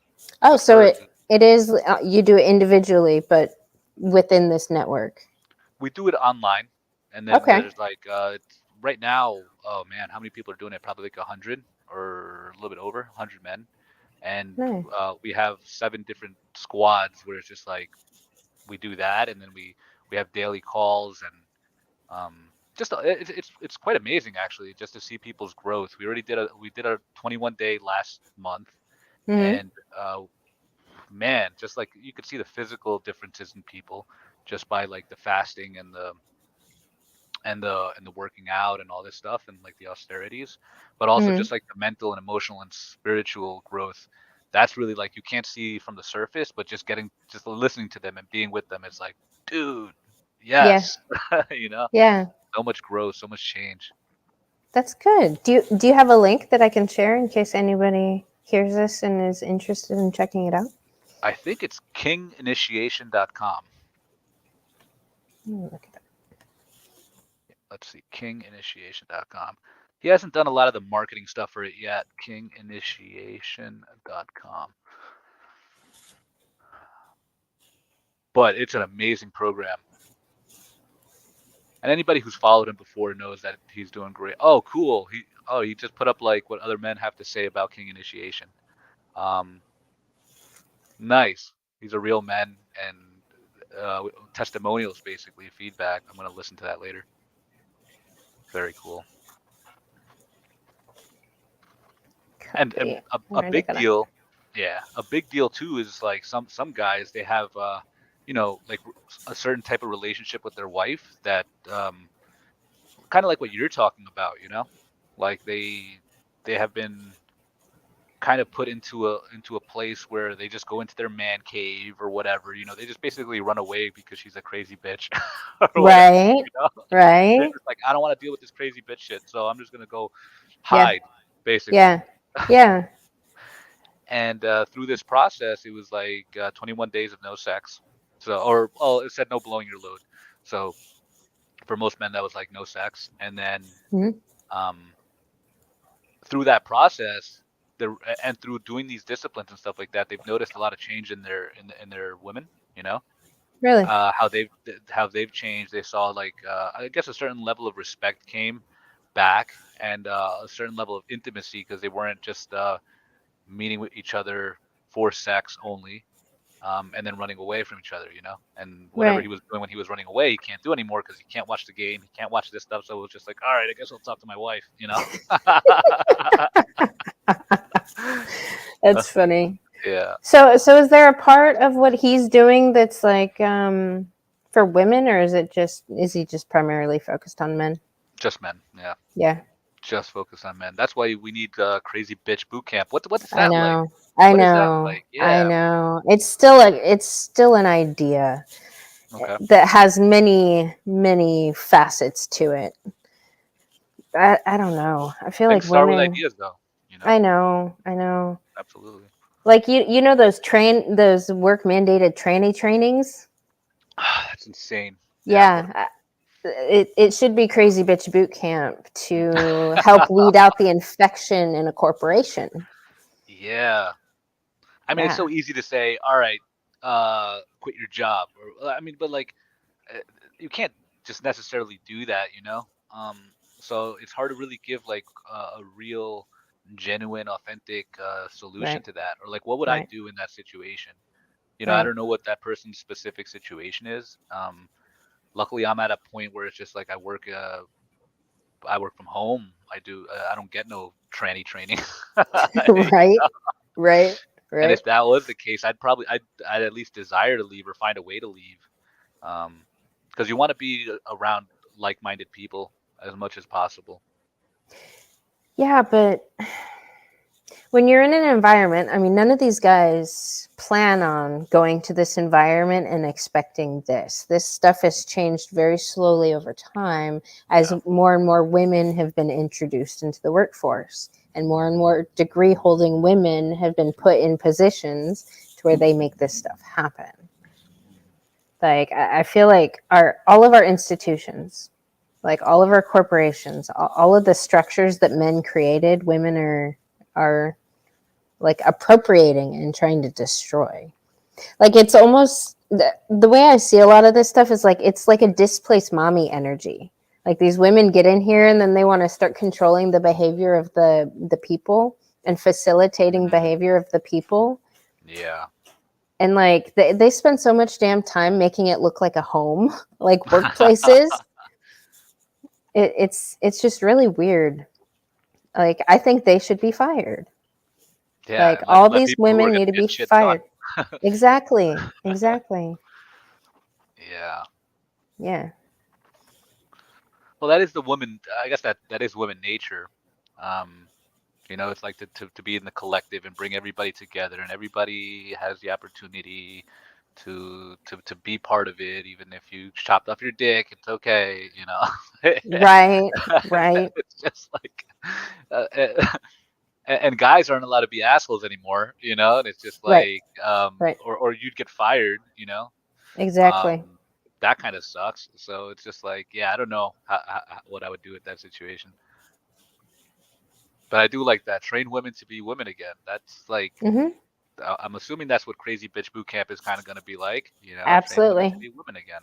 Oh, the so first it is. You do it individually, but within this network. we do it online, and then Okay. there's like right now, oh man, how many people are doing it? Probably like 100 or a little bit over 100 men, and Nice. we have 7 different squads where it's just like we do that, and then we have daily calls, and just it's quite amazing actually just to see people's growth. We did a 21 day last month, Hmm. and man, just like you could see the physical differences in people just by like the fasting and the working out and all this stuff and like the austerities, but also Hmm. just like the mental and emotional and spiritual growth. That's really like you can't see from the surface, but just listening to them and being with them is like, dude, Yeah. yes, you know, Yeah. so much growth, so much change. That's good. Do you have a link that I can share in case anybody hears this and is interested in checking it out? I think it's kinginitiation.com. Look at that. Let's see, kinginitiation.com. He hasn't done a lot of the marketing stuff for it yet. Kinginitiation.com. But it's an amazing program. And anybody who's followed him before knows that he's doing great. Oh, cool. He just put up like what other men have to say about King Initiation. Um, nice. He's a real man and testimonials, basically feedback. I'm gonna listen to that later. Very cool. And Copy. a, I'm a already big gonna. deal, yeah, a big deal too is like some guys they have like a certain type of relationship with their wife that kind of like what you're talking about, like they have been kind of put into a place where they just go into their man cave or whatever, they just basically run away because she's a crazy bitch or whatever, Right. you know. They're Right. just like, I don't want to deal with this crazy bitch shit, so I'm just gonna go Yeah. hide, basically. Yeah. Yeah. And through this process, it was like 21 days of no sex. So, or well, it said no blowing your load. So For most men, that was like no sex, and then Mhm. um, through that process, the and through doing these disciplines and stuff like that, they've noticed a lot of change in their women. You know, Really? how they've changed. They saw like I guess a certain level of respect came back, and a certain level of intimacy because they weren't just meeting with each other for sex only, and then running away from each other, you know. And whatever he Right. was doing when he was running away, he can't do anymore because he can't watch the game, he can't watch this stuff. So it was just like, all right, I guess I'll talk to my wife, you know. That's funny. Yeah, So is there a part of what he's doing that's like for women, or is he just primarily focused on men? just men. Yeah, Yeah, just focus on men. That's why we need crazy bitch boot camp. What is I that like? know. I What is that know. like? I Yeah. know. It's still an idea Okay. that has many facets to it. I don't know. I feel like Things start with women. ideas, though. You know. I know. I know. Absolutely. Like you know those work mandated tranny trainings. That's insane. Yeah. What? Yeah, it should be crazy bitch boot camp to help weed out the infection in a corporation. Yeah. I mean, it's Yeah, so easy to say, all right, quit your job, or I mean, but like, uh, you can't just necessarily do that, you know. So it's hard to really give like a real, genuine, authentic solution right, to that, or like, what would I right, do in that situation? You know, I right. don't know what that person's specific situation is. Luckily, I'm at a point where it's just like I work from home. I don't get no tranny training. Right, right, And right. if that was the case, I'd at least desire to leave or find a way to leave. Um, because you want to be around like-minded people as much as possible. Yeah, but when you're in an environment, I mean, none of these guys plan on going to this environment and expecting this. This stuff has changed very slowly over time as Yeah. more and more women have been introduced into the workforce, and more degree holding women have been put in positions to where they make this stuff happen. Like, I feel like all of our institutions, like all of our corporations, all of the structures that men created, women are like appropriating and trying to destroy. Like it's almost the way I see a lot of this stuff is like it's like a displaced mommy energy. Like these women get in here and then they want to start controlling the behavior of the people and facilitating Hmm. behavior of the people. Yeah. And like they spend so much damn time making it look like a home, like workplaces. It's just really weird. Like I think they should be fired. Yeah, Like and all let these people who are women gonna need to get be shit done. fired. Exactly. Exactly. Yeah. Yeah. Well, that is the woman. I guess that is woman nature. Um, you know, it's like to be in the collective and bring everybody together, and everybody has the opportunity to be part of it, even if you chopped off your dick, it's okay, you know. Right. Right. It's just like, and guys aren't allowed to be assholes anymore, you know. And it's just Right. like, Right. or you'd get fired, you know. Exactly. That kind of sucks. So it's just like, yeah, I don't know what I would do with that situation. But I do like that. Train women to be women again. That's like, Hmm. I'm assuming that's what Crazy Bitch Boot Camp is kind of going to be like, you know, train women to Absolutely. be women again.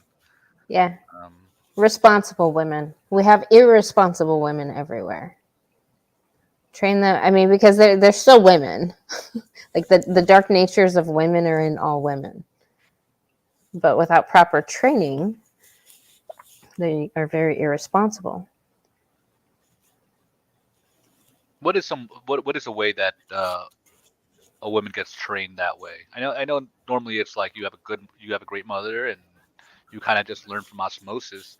Yeah. Um, Responsible women. We have irresponsible women everywhere. Train them. I mean, because they're still women. Like the dark natures of women are in all women. But without proper training, they are very irresponsible. what is a way that a woman gets trained that way? I know normally it's like you have a great mother and you kind of just learn from osmosis.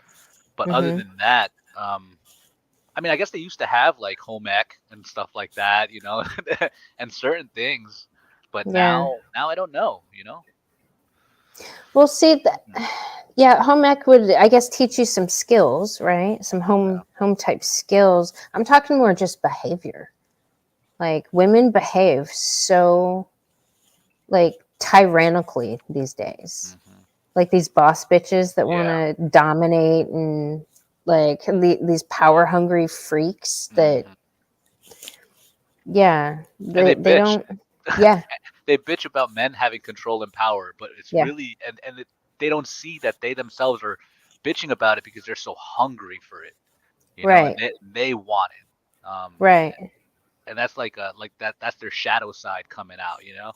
But other Hmm. than that, I mean, I guess they used to have like home ec and stuff like that, you know, and certain things. But Yeah. now I don't know, you know. Well, see, Mhm. yeah, home ec would, I guess, teach you some skills, right? Some Yeah. home type skills. I'm talking more just behavior. Like women behave so like tyrannically these days. Hmm. Like these boss bitches that want Yeah. to dominate and like these power hungry freaks that, Hmm. yeah, And they they bitch. don't, yeah, They bitch about men having control and power, but it's yeah, really they don't see that they themselves are bitching about it because they're so hungry for it, you know, and right, they want it. right, And that's like that's their shadow side coming out, you know,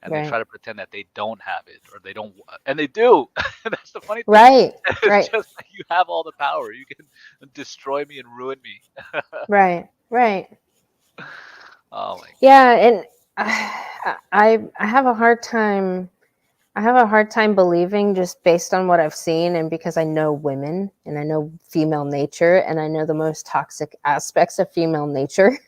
and they right, try to pretend that they don't have it or they don't, and they do. That's the funny thing. right, It's right, just like you have all the power. You can destroy me and ruin me. right, right. Oh my Yeah, and I have a hard time. I have a hard time believing, just based on what I've seen, and because I know women and I know female nature and I know the most toxic aspects of female nature.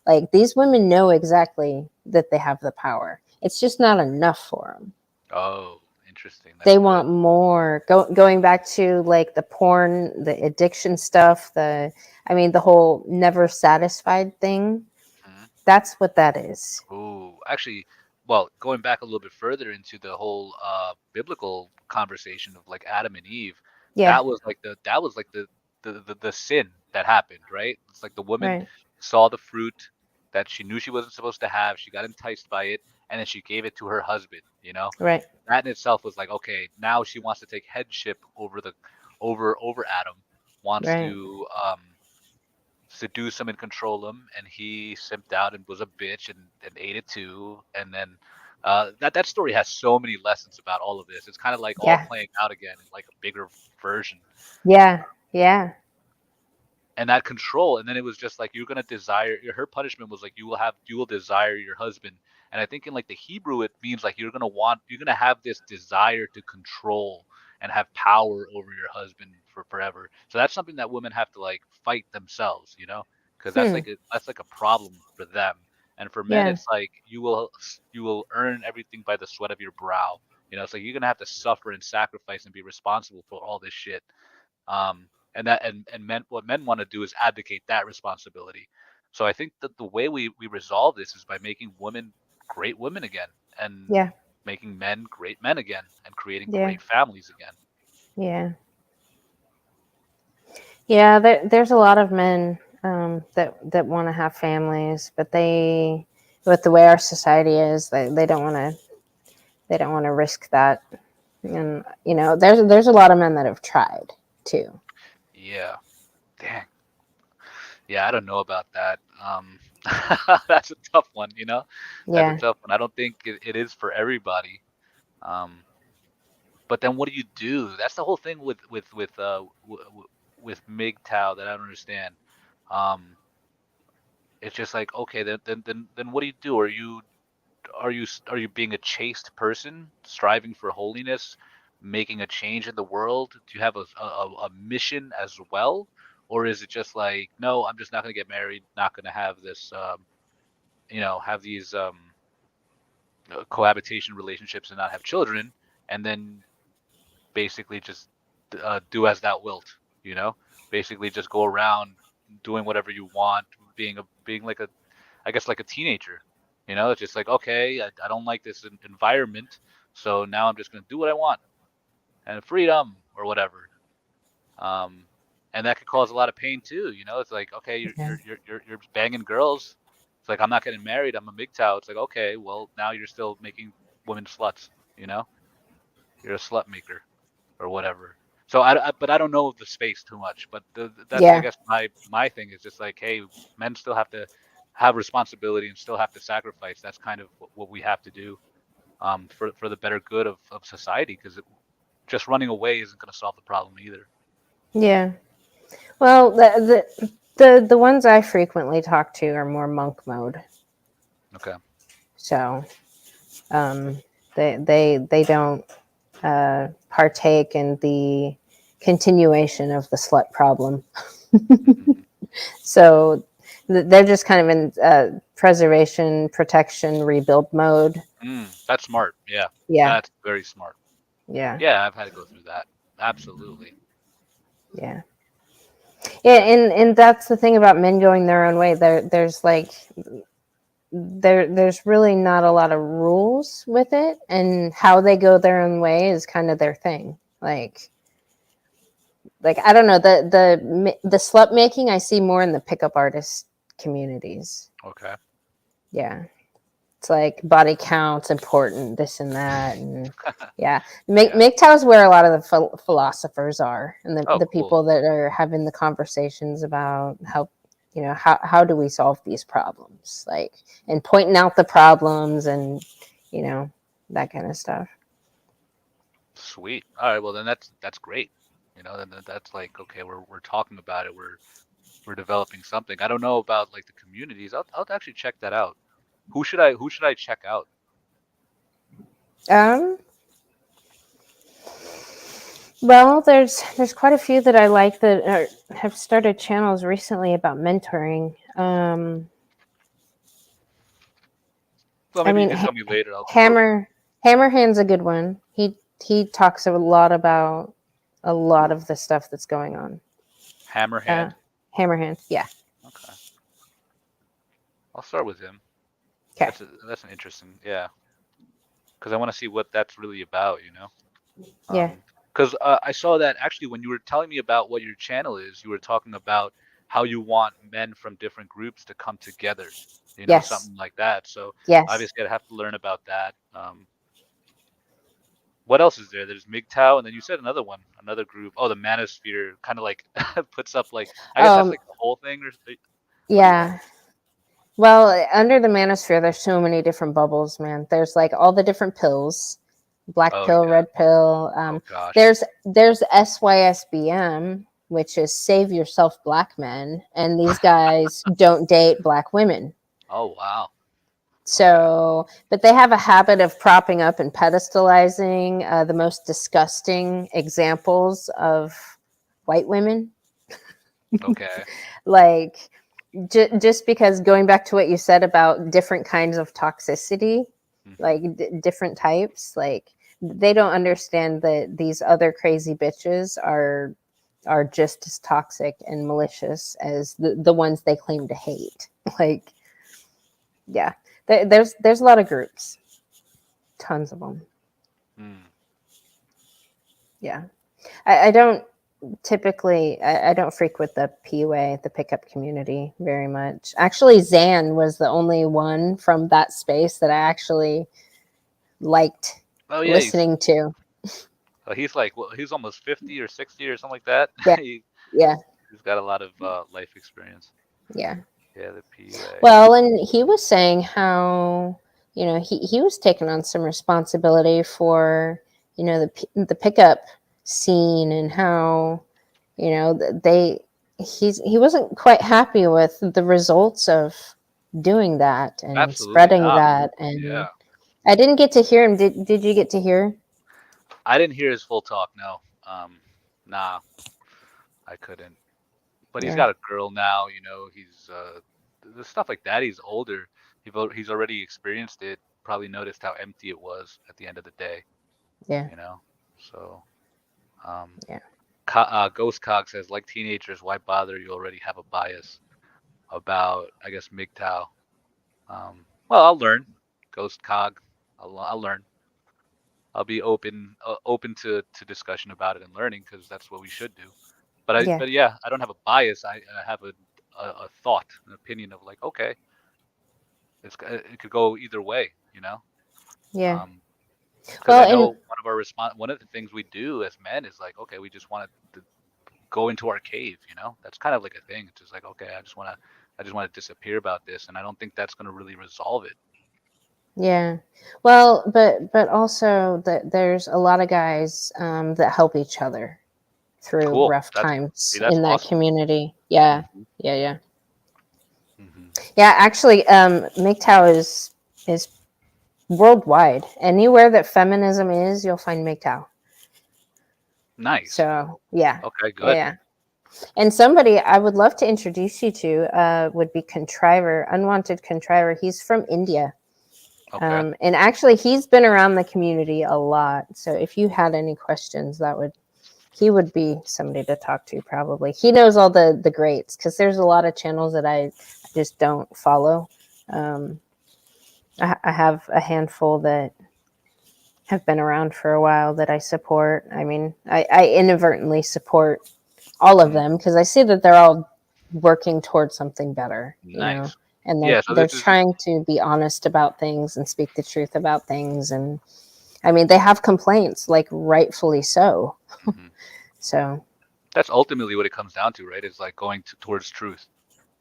Like, these women know exactly that they have the power. It's just not enough for them. God. Oh, interesting. That's They good. want more. Going back to like the porn, the addiction stuff, I mean, the whole never satisfied thing. Mhm. That's what that is. Ooh, actually, well, going back a little bit further into the whole biblical conversation of like Adam and Eve, Yeah, that was like the sin that happened, right? It's like the woman right, saw the fruit that she knew she wasn't supposed to have, she got enticed by it, and then she gave it to her husband, you know? right, That in itself was like, okay, now she wants to take headship over the over Adam, wants right. to seduce him and control him, and he simped out and was a bitch and ate it too. And then that story has so many lessons about all of this. It's kind of like all Yeah, playing out again in like a bigger version. yeah, yeah, And that control, and then it was just like you're gonna desire her punishment was like you will desire your husband. And I think in like the Hebrew it means like you're gonna have this desire to control and have power over your husband for forever. So that's something that women have to like fight themselves, you know, because hmm, that's like a problem for them. And for men yeah, it's like you will earn everything by the sweat of your brow. You know, it's like you're gonna have to suffer and sacrifice and be responsible for all this shit. And that and men what men want to do is abdicate that responsibility. So I think that the way we resolve this is by making women great women again and yeah, making men great men again and creating yeah, great families again. yeah, yeah. There's a lot of men, that want to have families, but with the way our society is, they don't want to. They don't want to risk that. And there's a lot of men that have tried too. Yeah. Dang. Yeah, I don't know about that. That's a tough one, you know? That's a Yeah, tough one. I don't think it is for everybody. Um, but then what do you do? That's the whole thing with MGTOW that I don't understand. Um, It's just like, okay, then what do you do? Are you being a chaste person, striving for holiness, making a change in the world? Do you have a mission as well? Or is it just like, no, I'm just not gonna get married, not gonna have this have these cohabitation relationships and not have children, and then basically just do as thou wilt, you know? Basically just go around doing whatever you want, being like a I guess like a teenager. You know, it's just like, okay, I don't like this environment, so now I'm just gonna do what I want and freedom or whatever. Um, and that could cause a lot of pain too. You know, it's like, okay, yeah, you're banging girls. It's like I'm not getting married. I'm a MGTOW. It's like, okay, well now you're still making women sluts. You know, you're a slut maker or whatever. So but I don't know the space too much. But that's I yeah, guess my thing is just like, hey, men still have to have responsibility and still have to sacrifice. That's kind of what we have to do for the better good of society. Because just running away isn't going to solve the problem either. yeah. Well, the ones I frequently talk to are more monk mode. Okay. So, um, they don't partake in the continuation of the slut problem. Hmm. So they're just kind of in preservation, protection, rebuild mode. That's smart. Yeah, Yeah, that's very smart. yeah, Yeah, I've had to go through that. Absolutely. yeah, yeah. And that's the thing about men going their own way. There's like there's really not a lot of rules with it, and how they go their own way is kind of their thing. Like, Like, I don't know, the slut making I see more in the pickup artist communities. Okay. Yeah. It's like body count's important, this and that, and yeah, MGTOW is where a lot of the philosophers are, and Oh, the cool. people that are having the conversations about how, you know, how do we solve these problems, like, and pointing out the problems, and you know, that kind of stuff. Sweet. All right. Well, then that's great. Then that's like, okay, we're talking about it. We're developing something. I don't know about like the communities. I'll actually check that out. Who should I check out? Um, well, there's quite a few that I like that have started channels recently about mentoring. Well, I maybe you mean, can tell me later. Or Hammerhand's a good one. He talks a lot about a lot of the stuff that's going on. Uh, Hammerhand. Hammerhand, yeah. Okay. I'll start with him. Okay. That's an interesting, yeah, because I want to see what that's really about. Yeah. Because I saw that actually when you were telling me about what your channel is, you were talking about how you want men from different groups to come together, Yes. something like that. So Yes. obviously I'd have to learn about that. What else is there? There's MGTOW, and then you said another one, another group. Oh, the Manosphere kind of like puts up like, I guess that's Um. like the whole thing, or what is that? Yeah. Well, under the manosphere, there's so many different bubbles, man. There's like all the different pills, black Oh pill, yeah. red pill. Oh gosh. There's SYSBM, which is Save Yourself Black Men, and these guys don't date black women. Oh wow. Okay. So, but they have a habit of propping up and pedestalizing the most disgusting examples of white women. Okay. Like, just because, going back to what you said about different kinds of toxicity, Hmm. like different types, like they don't understand that these other crazy bitches are just as toxic and malicious as the ones they claim to hate. Like, yeah, there's a lot of groups, tons of them. Hmm. Yeah, I don't typically, I don't frequent the PUA, the pickup community, very much. Actually, Zan was the only one from that space that I actually liked Oh yeah. listening to. He's like, well, he's almost 50 or 60 or something like that. Yeah, he, yeah, he's got a lot of life experience. yeah. Yeah, the PUA. Well, and he was saying how, you know, he was taking on some responsibility for, you know, the pickup scene, and how, you know, he wasn't quite happy with the results of doing that and Absolutely spreading not. that. And Yeah. I didn't get to hear him. Did you get to hear? I didn't hear his full talk, no. Nah, I couldn't. But he's Yeah, got a girl now, he's the stuff like that. He's older. He's already experienced it, probably noticed how empty it was at the end of the day, yeah, you know. So, um yeah, Ghost Cog says, like teenagers, why bother? You already have a bias about, I guess, MGTOW. Well, I'll learn. Ghost Cog, I'll learn. I'll be open to discussion about it and learning, because that's what we should do. yeah, But yeah, I don't have a bias. I have a thought, an opinion of like, okay, it could go either way, you know. yeah. Um, because Well, I and know one of the things we do as men is like, okay, we just want to go into our cave, you know. That's kind of like a thing. It's just like, okay, I just want to disappear about this, and I don't think that's going to really resolve it. yeah. Well, but also that there's a lot of guys that help each other through Cool. rough See, times that's in that awesome. community. Yeah, Hmm. yeah, yeah, Hmm. yeah. Actually, MGTOW is worldwide. Anywhere that feminism is, you'll find MGTOW. Nice. So yeah, Okay, yeah, good. yeah. And somebody I would love to introduce you to would be Contriver, Unwanted Contriver. He's from India. Okay. And actually, he's been around the community a lot. So if you had any questions, he would be somebody to talk to. Probably he knows all the greats, because there's a lot of channels that I just don't follow. Um, I have a handful that have been around for a while that I support. I mean, I inadvertently support all of Mm, them, because I see that they're all working towards something better, nice. and Yeah. So they're this is. trying to be honest about things and speak the truth about things. And I mean, they have complaints, like rightfully so. Mhm. So That's ultimately what it comes down to, right? Is like going towards truth,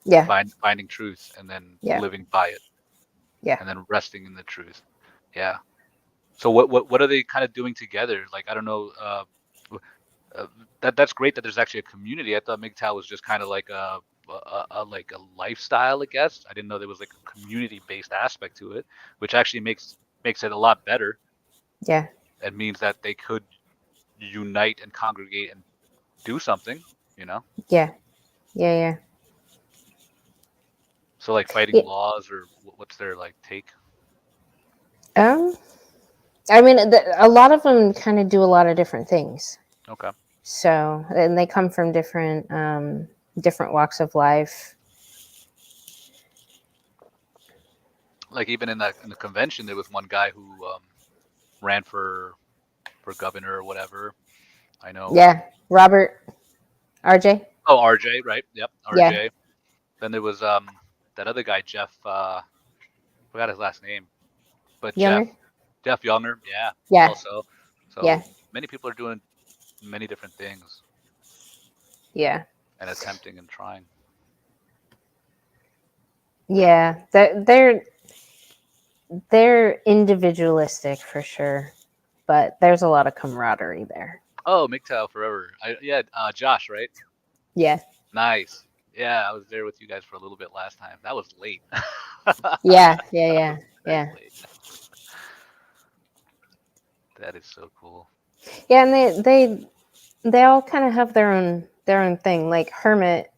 yeah, finding truth, and then yeah, living by it, yeah, and then resting in the truth. Yeah. So what are they kind of doing together? Like I don't know. W- that's great that there's actually a community. I thought MGTOW was just kind of like like a lifestyle, I guess. I didn't know there was like a community based aspect to it, which actually makes it a lot better. yeah, It means that they could unite and congregate and do something, you know. yeah, yeah, So like fighting yeah. laws or what's their like take? Um, I mean, a lot of them kind of do a lot of different things. Okay. So, and they come from different walks of life. Like even in the convention, there was one guy who ran for governor or whatever. I know. Yeah, Robert, RJ. Oh, RJ, right? Yep, Yeah, RJ. Then there was that other guy, Jeff. Forgot his last name, but Younger. Jeff Younger. Yeah, Yeah, also. yeah, So many people are doing many different things yeah, and attempting and trying. yeah. They're individualistic for sure, but there's a lot of camaraderie there. Oh, MGTOW forever. Yeah, Josh, right? Yeah, Nice. Yeah, I was there with you guys for a little bit last time. That was late. yeah, yeah, That yeah, was very yeah, late. That is so cool. yeah. And they all kind of have their own thing. Like Hermit's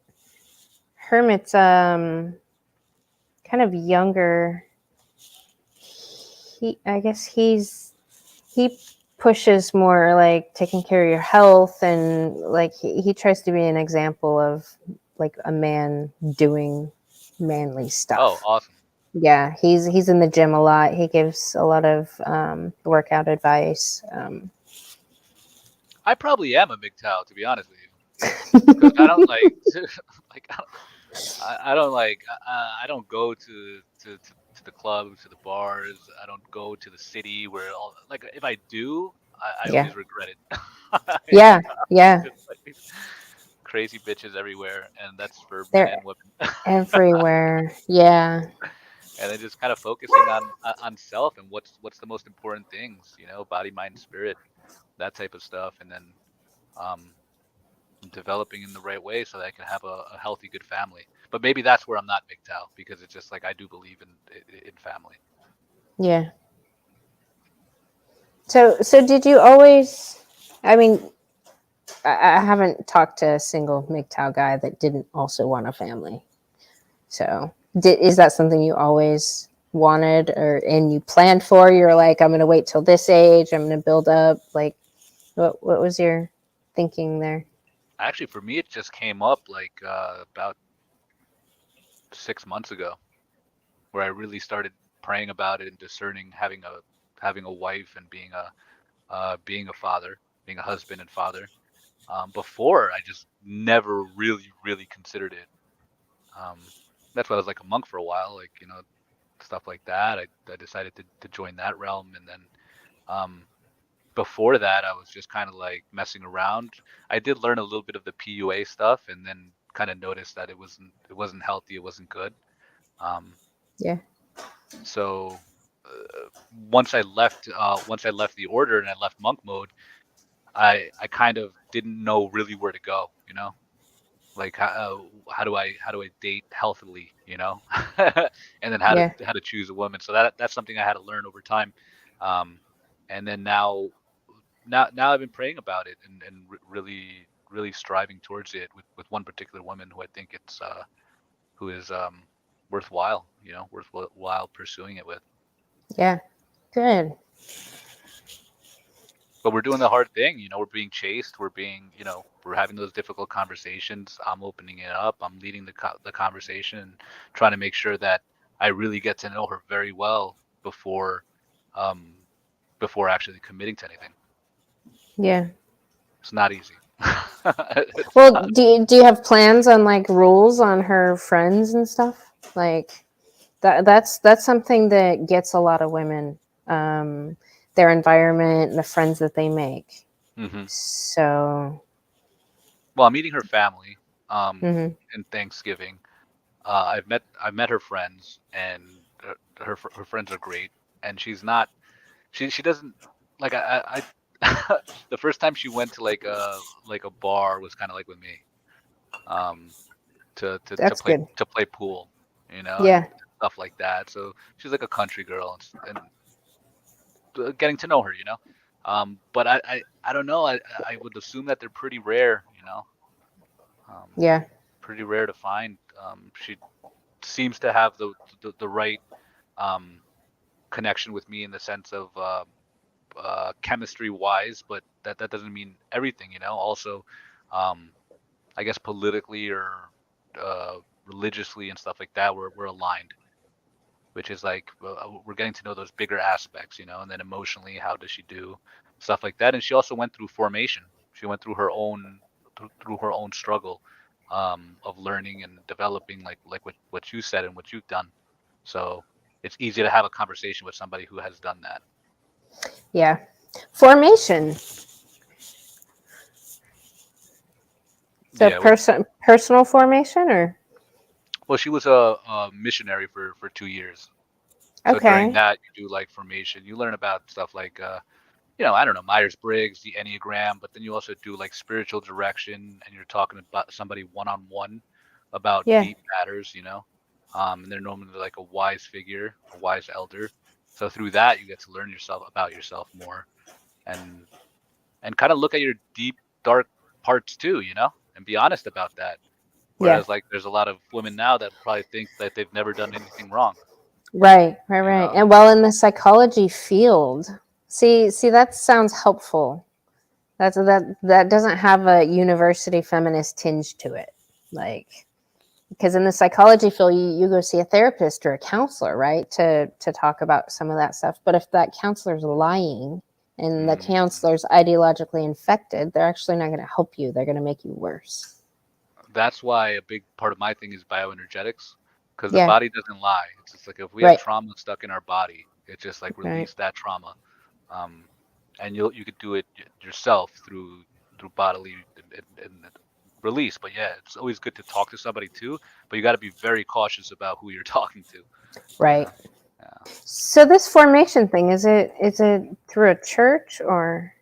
kind of younger. I guess he pushes more like taking care of your health, and like he tries to be an example of like a man doing manly Oh, stuff. awesome. Yeah, he's in the gym a lot. He gives a lot of workout advice. I probably am a MGTOW, to be honest with you, because I don't like like I don't like I don't go to the clubs, to the bars. I don't go to the city where all like if I do, I Yeah, always regret it. yeah, yeah. Just like these crazy bitches everywhere, and that's for men They're and women. everywhere. Yeah, And then just kind of focusing on self and what's the most important things, you know, body, mind, spirit, that type of stuff, and then um developing in the right way so that I can have a healthy, good family. But maybe that's where I'm not MGTOW because it's just like I do believe in family. yeah. So did you always? I mean, I haven't talked to a single MGTOW guy that didn't also want a family. So, is that something you always wanted, or and you planned for? You're like, I'm going to wait till this age. I'm going to build up. Like, what was your thinking there? Actually, for me, it just came up like about 6 months ago, where I really started praying about it and discerning having a wife and being a father, being a husband and father. Before, I just never really considered it. Um, that's why I was like a monk for a while, like you know stuff like that. I decided to join that realm, and then um, before that, I was just kind of like messing around. I did learn a little bit of the PUA stuff, and then kind of noticed that it wasn't healthy, it wasn't good. Um, Yeah, so once I left the order and I left monk mode, I kind of didn't know really where to go, you know. Like how do I date healthily, you know, and then yeah, how to choose a woman. So that's something I had to learn over time, um, and then now I've been praying about it and really striving towards it with one particular woman who I think it's who is worthwhile, you know, worthwhile pursuing it with. yeah. Good. But we're doing the hard thing, you know, we're being chased, you know, we're having those difficult conversations. I'm opening it up, I'm leading the conversation, and trying to make sure that I really get to know her very well before um before actually committing to anything. Yeah, It's not easy. It's Well, not. do you have plans on like rules on her friends and stuff? Like that's something that gets a lot of women, um, their environment and the friends that they make. Hmm. So, Well, I'm meeting her family mhm, in Thanksgiving. I've met her friends, and her friends are great. And she's not she doesn't like the first time she went to like a bar was kind of like with me, um that's good. to play pool, you know, and Yeah, stuff like that. So she's like a country girl, and getting to know her, you know. But I don't know. I would assume that they're pretty rare, you know. Um, yeah, pretty rare to find. She seems to have the right um connection with me in the sense of chemistry wise, but that doesn't mean everything, you know. Also, um, I guess politically or uh, religiously and stuff like that, we're aligned, which is like we're getting to know those bigger aspects, you know. And then emotionally, how does she do stuff like that? And she also went through formation. She went through her own through her own struggle of learning and developing, like what you said and what you've done. So it's easy to have a conversation with somebody who has done that. yeah. Formation. So Yeah, personal formation, or well, she was a missionary for 2 years. So during okay, that, you do like formation. You learn about stuff like, you know, I don't know, Myers-Briggs, the Enneagram, but then you also do like spiritual direction, and you're talking about somebody one-on-one about yeah, deep matters, you know. And they're normally like a wise figure, a wise elder. So through that, you get to learn yourself about yourself more, and kind of look at your deep, dark parts too, you know, and be honest about that. yeah. Whereas like there's a lot of women now that probably think that they've never done anything wrong, Right, right, you right. know. And well, in the psychology field, see, that sounds helpful. That doesn't have a university feminist tinge to it, like because in the psychology field, you go see a therapist or a counselor, right, to talk about some of that stuff. But if that counselor's lying and the Mm, counselor's ideologically infected, they're actually not going to help you. They're going to make you worse. that's why a big part of my thing is bioenergetics, because the Yeah, body doesn't lie. It's just like if we have right, trauma stuck in our body, it's just like right. release that trauma, um, and you could do it yourself through bodily and release. But yeah, it's always good to talk to somebody too. But you got to be very cautious about who you're talking to, you Right. know. Yeah. So this formation thing, is it through a church, or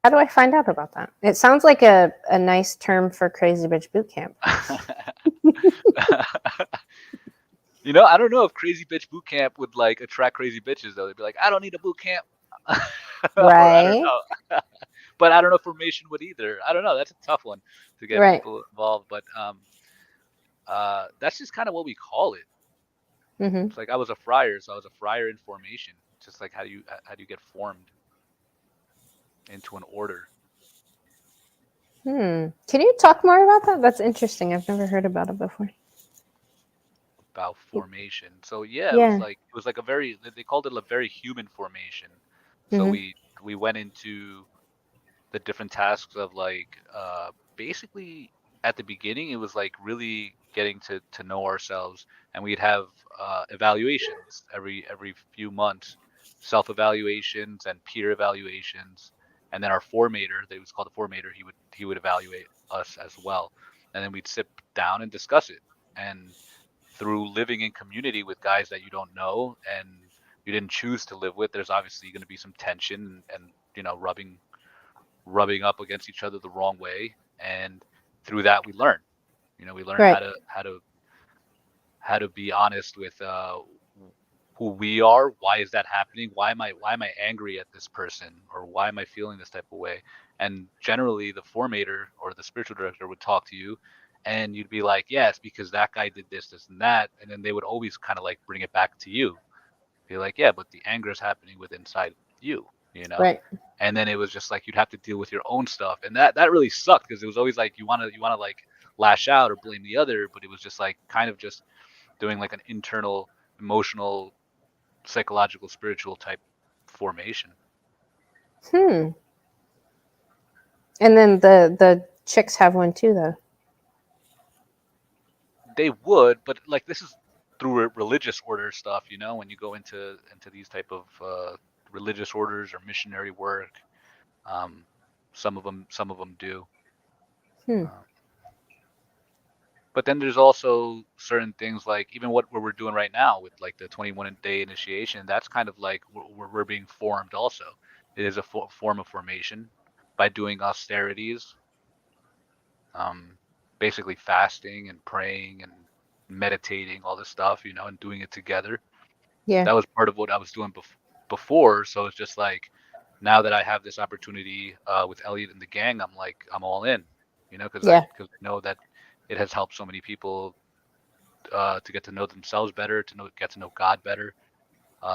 how do I find out about that? It sounds like a nice term for crazy bitch boot camp. You know, I don't know if Crazy Bitch Boot Camp would like attract crazy bitches though. They'd be like, I don't need a boot camp, or I don't Right. know. But I don't know if formation would either. I don't know. That's a tough one to get Right. people involved. But that's just kind of what we call it. Mm-hmm. It's like I was a friar, so I was a friar in formation. Just like how do you get formed into an order Can you talk more about that? That's interesting. I've never heard about it before. about formation. So yeah, Yeah. it was like a very they called it a very human formation. So Mm-hmm. we went into the different tasks of like basically at the beginning it was like really getting to know ourselves, and we'd have evaluations every few months, self evaluations and peer evaluations, and then our formator, that was called the formator, he would evaluate us as well, and then we'd sit down and discuss it. And through living in community with guys that you don't know and you didn't choose to live with, there's obviously going to be some tension and you know rubbing up against each other the wrong way, and through that we learn, you know, we learn Right. how to be honest with who we are. Why is that happening? Why am I angry at this person, or why am I feeling this type of way? And generally the formator or the spiritual director would talk to you, and you'd be like, yeah, it's because that guy did this and that, and then they would always kind of like bring it back to you. Be like, yeah, but the anger is happening with inside you, you know? Right. And then it was just like you'd have to deal with your own stuff. And that really sucked, because it was always like you wanna like lash out or blame the other, but it was just like kind of just doing like an internal emotional, psychological, spiritual type formation. Hmm. And then the chicks have one too, though. They would, but like this is through religious order stuff, when you go into these type of religious orders or missionary work. Um, some of them do. Hmm. Uh, but then there's also certain things like even what we're doing right now with like the 21-day initiation. That's kind of like we're being formed also. It is a form of formation by doing austerities, um, basically fasting and praying and meditating, all this stuff, and doing it together. Yeah. That was part of what I was doing before. So it's just like now that I have this opportunity with Elliot and the gang, I'm like I'm all in, because I Yeah. because I know that it has helped so many people to get to know themselves better, get to know God better,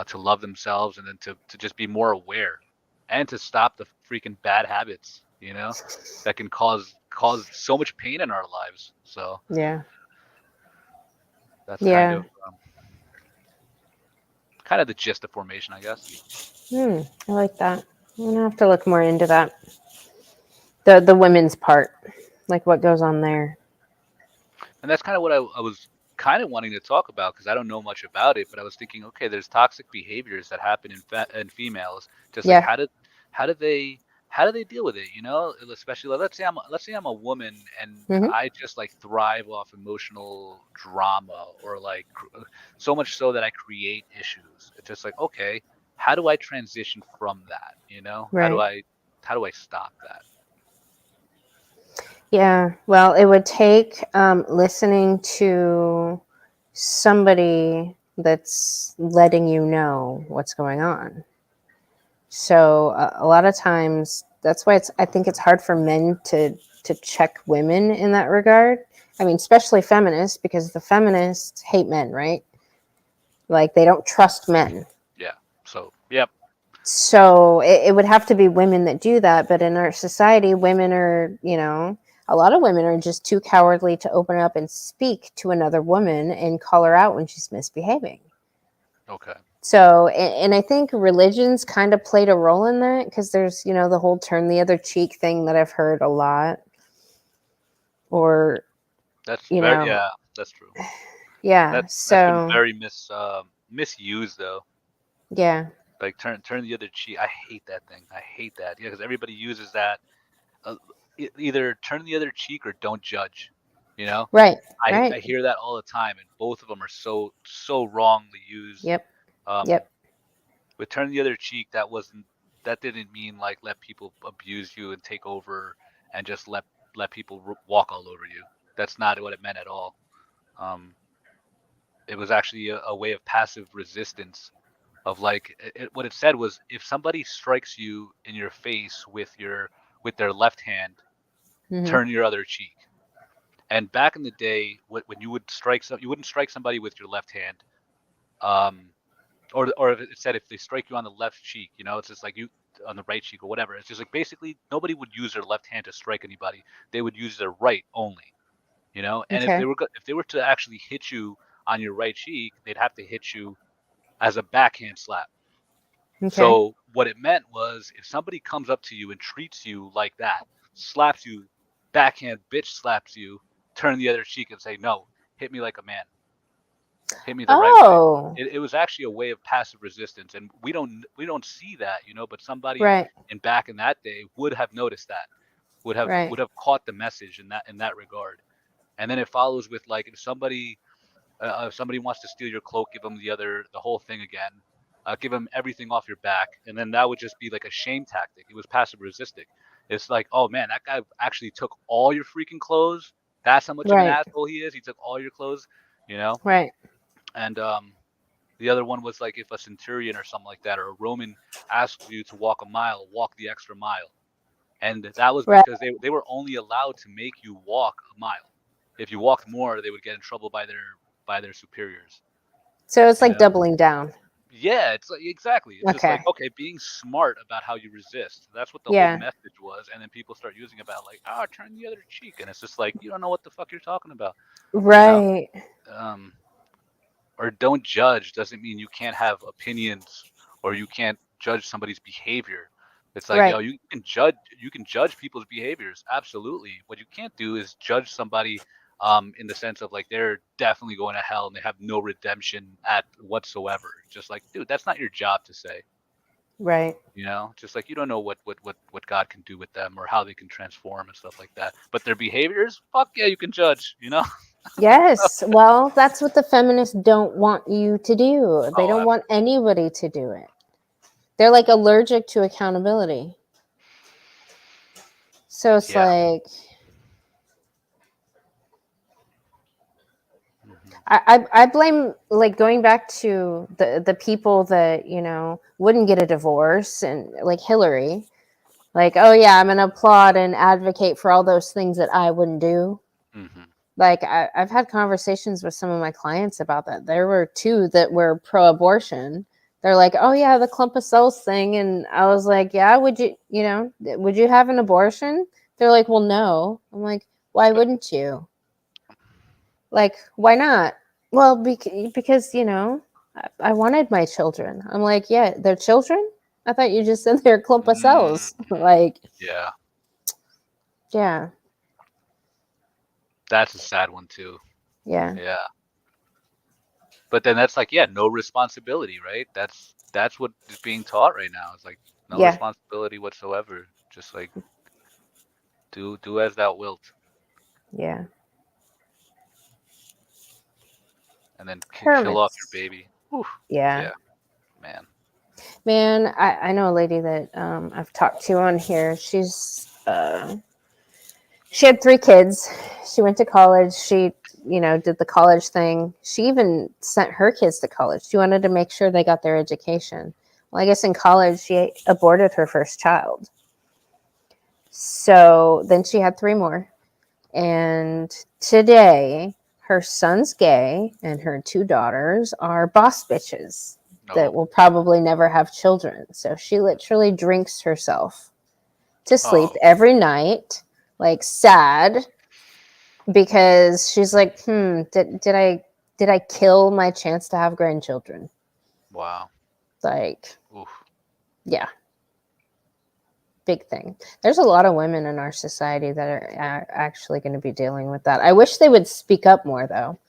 to love themselves, and then to just be more aware, and to stop the freaking bad habits, that can cause so much pain in our lives. So Yeah. that's kind Yeah. of kind of the gist of formation, I guess. Hmm. I like that. I'm gonna have to look more into that. The women's part, like what goes on there. And that's kind of what I was kind of wanting to talk about because I don't know much about it, but I was thinking, okay, there's toxic behaviors that happen in females. Just like Yeah. how do they deal with it? Especially like, let's say I'm a woman and Hmm. I just like thrive off emotional drama or like so much so that I create issues. It's just like, okay, how do I transition from that? How do Right. I stop that? Yeah. Well, it would take listening to somebody that's letting you know what's going on. So a lot of times that's why I think it's hard for men to check women in that regard. I mean, especially feminists, because the feminists hate men, right? Like they don't trust men. Yeah. So, yep. So it would have to be women that do that. But in our society, women are, a lot of women are just too cowardly to open up and speak to another woman and call her out when she's misbehaving. Okay. So, and I think religions kind of played a role in that because there's, the whole turn the other cheek thing that I've heard a lot. Or, That's you very, know, yeah, that's true. yeah. That's been So, very misused though. yeah. Like turn the other cheek. I hate that thing. I hate that. Yeah, because everybody uses that. Uh, Either turn the other cheek or don't judge. You know, Right. I Right. hear that all the time, and both of them are so wrongly used. Yep. Um, Yep. with turn the other cheek, that didn't mean like let people abuse you and take over and just let people walk all over you. That's not what it meant at all. Um, it was actually a way of passive resistance of like what it said was if somebody strikes you in your face with their left hand, Hmm. turn your other cheek. And back in the day, when you wouldn't strike somebody with your left hand, um, or if it said if they strike you on the left cheek, it's just like you on the right cheek or whatever. It's just like basically nobody would use their left hand to strike anybody. They would use their right only. And if Okay. they were to actually hit you on your right cheek, they'd have to hit you as a backhand slap. Okay. So what it meant was if somebody comes up to you and treats you like that, slaps you, backhand bitch slaps you, turn the other cheek and say, no, hit me like a man, hit me the right way. Oh, It was actually a way of passive resistance, and we don't see that, but somebody right. back in that day would have noticed that, would have Right. would have caught the message in that regard. And then it follows with like if somebody wants to steal your cloak, give them the whole thing again. Give them everything off your back, and then that would just be like a shame tactic. It was passive resisting. It's like, oh man, that guy actually took all your freaking clothes. That's how much of an Right. asshole he is. He took all your clothes, you know. Right. And the other one was like if a centurion or something like that, or a Roman asked you to walk a mile, walk the extra mile, and that was Right. because they were only allowed to make you walk a mile. If you walked more, they would get in trouble by their superiors. So it's You like know? doubling down. Yeah, it's like exactly. It's just like, Okay. okay, being smart about how you resist. That's what the whole Yeah. message was. And then people start using about like, turn the other cheek. And it's just like, you don't know what the fuck you're talking about, you know? Right. Um, or don't judge doesn't mean you can't have opinions or you can't judge somebody's behavior. It's like, Right. yo, you can judge people's behaviors. Absolutely. What you can't do is judge somebody in the sense of like they're definitely going to hell and they have no redemption at whatsoever. Just like, dude, that's not your job to say. Right. You know, just like you don't know what God can do with them or how they can transform and stuff like that. But their behaviors, fuck yeah, you can judge, you know? Yes. Well, that's what the feminists don't want you to do. They Oh, don't want absolutely. anybody to do it. They're like allergic to accountability. So it's Yeah. like Hmm. I blame, like, going back to the people that, wouldn't get a divorce, and like Hillary, like, oh yeah, I'm gonna applaud and advocate for all those things that I wouldn't do. Hmm. Like, I've had conversations with some of my clients about that. There were two that were pro-abortion. They're like, oh yeah, the clump of cells thing, and I was like, yeah, would you have an abortion? They're like, well, no. I'm like, why wouldn't you? Like, why not? Well, because I wanted my children. I'm like, yeah, they're children. I thought you just said they're a clump of Hmm. cells. Like, Yeah. yeah, That's a sad one too. yeah, Yeah. But then that's like, yeah, no responsibility, right? That's what is being taught right now. It's like no yeah, responsibility whatsoever. Just like do as thou wilt, yeah. and then kill off your Hermits. baby. Whew. Yeah. Yeah, man. Man, I know a lady that I've talked to on here. She had 3 kids. She went to college. She, did the college thing. She even sent her kids to college. She wanted to make sure they got their education. Well, I guess in college, she aborted her first child. So then she had 3 more. And today, her son's gay and her 2 daughters are boss bitches that No. will probably never have children. So she literally drinks herself to sleep Oh, every night, like, sad, because she's like, did I kill my chance to have grandchildren? wow. Like, Oof. yeah, big thing. There's a lot of women in our society that are actually going to be dealing with that. I wish they would speak up more, though.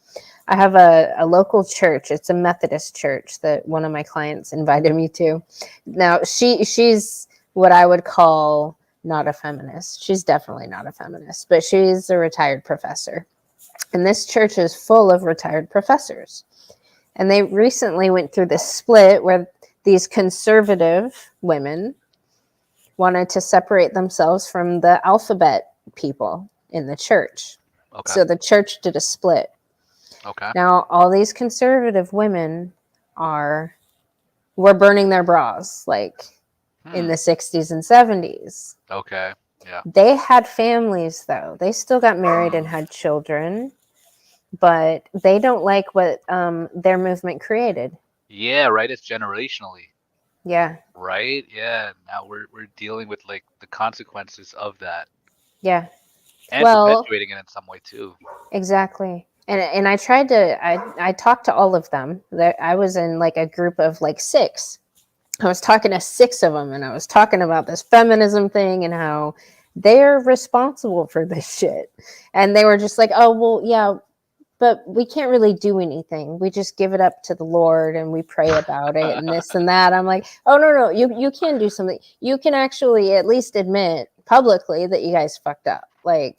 I have a local church. It's a Methodist church that one of my clients invited me to. Now, she's what I would call not a feminist. She's definitely not a feminist, but she's a retired professor. And this church is full of retired professors. And they recently went through this split where these conservative women wanted to separate themselves from the alphabet people in the church. Okay. So the church did a split. Okay. Now, all these conservative women are were burning their bras, like, in Hmm. the 60s and 70s. Okay. Yeah. They had families, though. They still got married and Hmm. had children, but they don't like what their movement created. Yeah, right. It's generationally, Yeah, right? Yeah. Now we're dealing with like the consequences of that yeah. and Well, perpetuating it in some way too. exactly. And I tried to I talked to all of them. I was in like a group of like 6. I was talking to 6 of them, and I was talking about this feminism thing and how they're responsible for this shit. And they were just like, "Oh, well, yeah, but we can't really do anything. We just give it up to the Lord and we pray about it and this and that." I'm like, "Oh, no, you can do something. You can actually at least admit publicly that you guys fucked up. Like,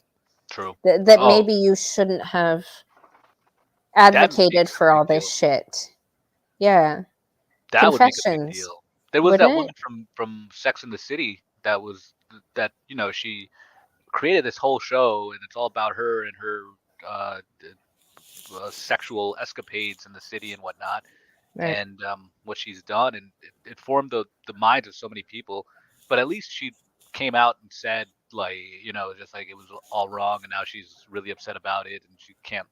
True. that Oh, maybe you shouldn't have that advocated makes a for big all this deal. shit." Yeah. That would make a big Confessions, deal. There was that wouldn't woman it? from Sex and the City that was that, she created this whole show and it's all about her and her sexual escapades in the city and whatnot, Right. and what she's done, and it formed the minds of so many people. But at least she came out and said, like, just like it was all wrong, and now she's really upset about it, and she can't,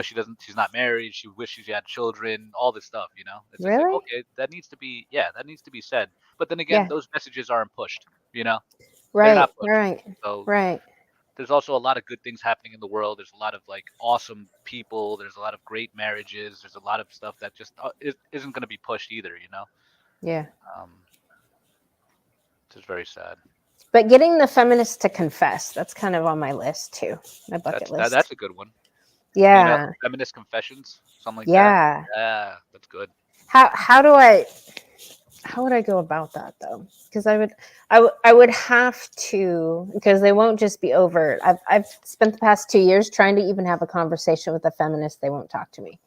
she's not married, she wishes she had children, all this stuff. It's just like, Really? okay, that needs to be, yeah, that needs to be said. But then again, Yeah. those messages aren't pushed. you know they're Right. not pushed. Right. So Right. there's also a lot of good things happening in the world. There's a lot of like awesome people. There's a lot of great marriages. There's a lot of stuff that just isn't going to be pushed either. Yeah. Um, It's very sad. But getting the feminists to confess, that's kind of on my list too, my bucket list. That's a good one. You know, Yeah, feminist confessions, something like that. yeah. Yeah, that's good. How do I how would I go about that though? Because I would have to, because they won't just be overt. I've spent the past 2 years trying to even have a conversation with a feminist. They won't talk to me.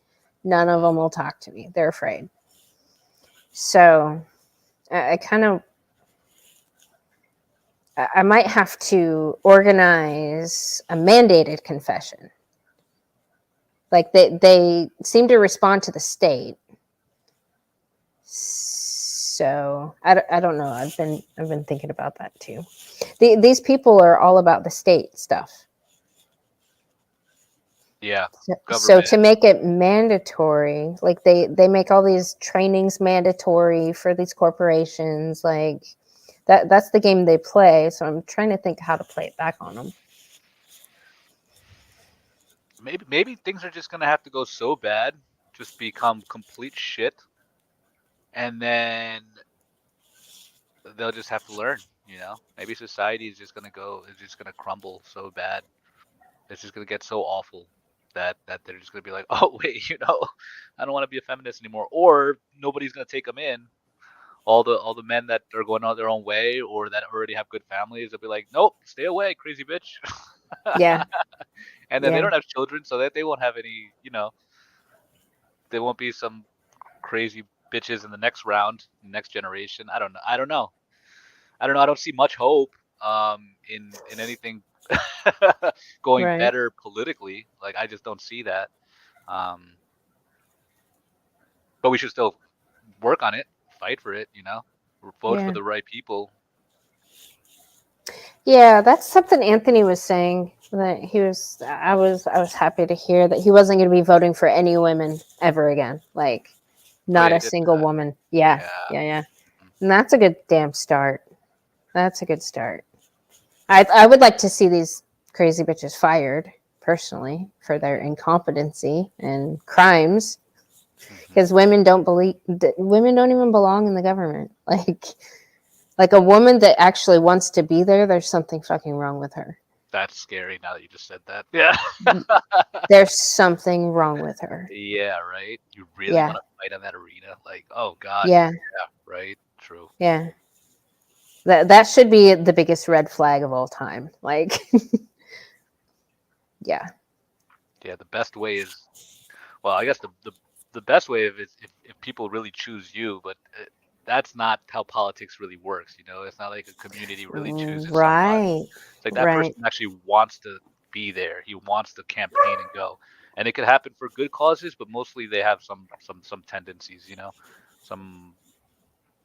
None of them will talk to me. They're afraid. So I kind of I might have to organize a mandated confession. Like they seem to respond to the state. So I don't know. I've been thinking about that too. These people are all about the state stuff. Yeah, So government. to make it mandatory, like they make all these trainings mandatory for these corporations, like that's the game they play. So I'm trying to think how to play it back on them. Maybe things are just gonna have to go so bad, just become complete shit, and then they'll just have to learn. You know, maybe society is just gonna go, is just gonna crumble so bad. It's just gonna get so awful that they're just gonna be like, oh wait, I don't want to be a feminist anymore, or nobody's gonna take them in. All the men that are going out their own way or that already have good families, they'll be like, nope, stay away, crazy bitch. Yeah, And then they yeah, don't have children, so that they won't have any, there won't be some crazy bitches in the next round, next generation. I don't know. I don't know. I don't know. I don't see much hope in anything going right. better politically. Like I just don't see that. Um, but we should still work on it, fight for it. Vote for Yeah. the right people. Yeah, that's something Anthony was saying, that he was I was happy to hear that he wasn't going to be voting for any women ever again. Like Oh not yeah, a he did single that. woman. Yeah. Yeah. Yeah, yeah. And that's a good damn start. That's a good start. I would like to see these crazy bitches fired personally for their incompetency and crimes, Hmm. because women don't even belong in the government. Like a woman that actually wants to be there, there's something fucking wrong with her. That's scary now that you just said that. Yeah. There's something wrong with her. Yeah, right. You really Yeah, want to fight in that arena? Like, oh God. yeah, Yeah, right. True. yeah. That should be the biggest red flag of all time. Like, yeah, Yeah, the best way is, well, I guess the best way of is if people really choose you, but that's not how politics really works. It's not like a community really chooses somebody. right, It's like that right. person actually wants to be there. He wants to campaign and go. And it could happen for good causes, but mostly they have some tendencies, some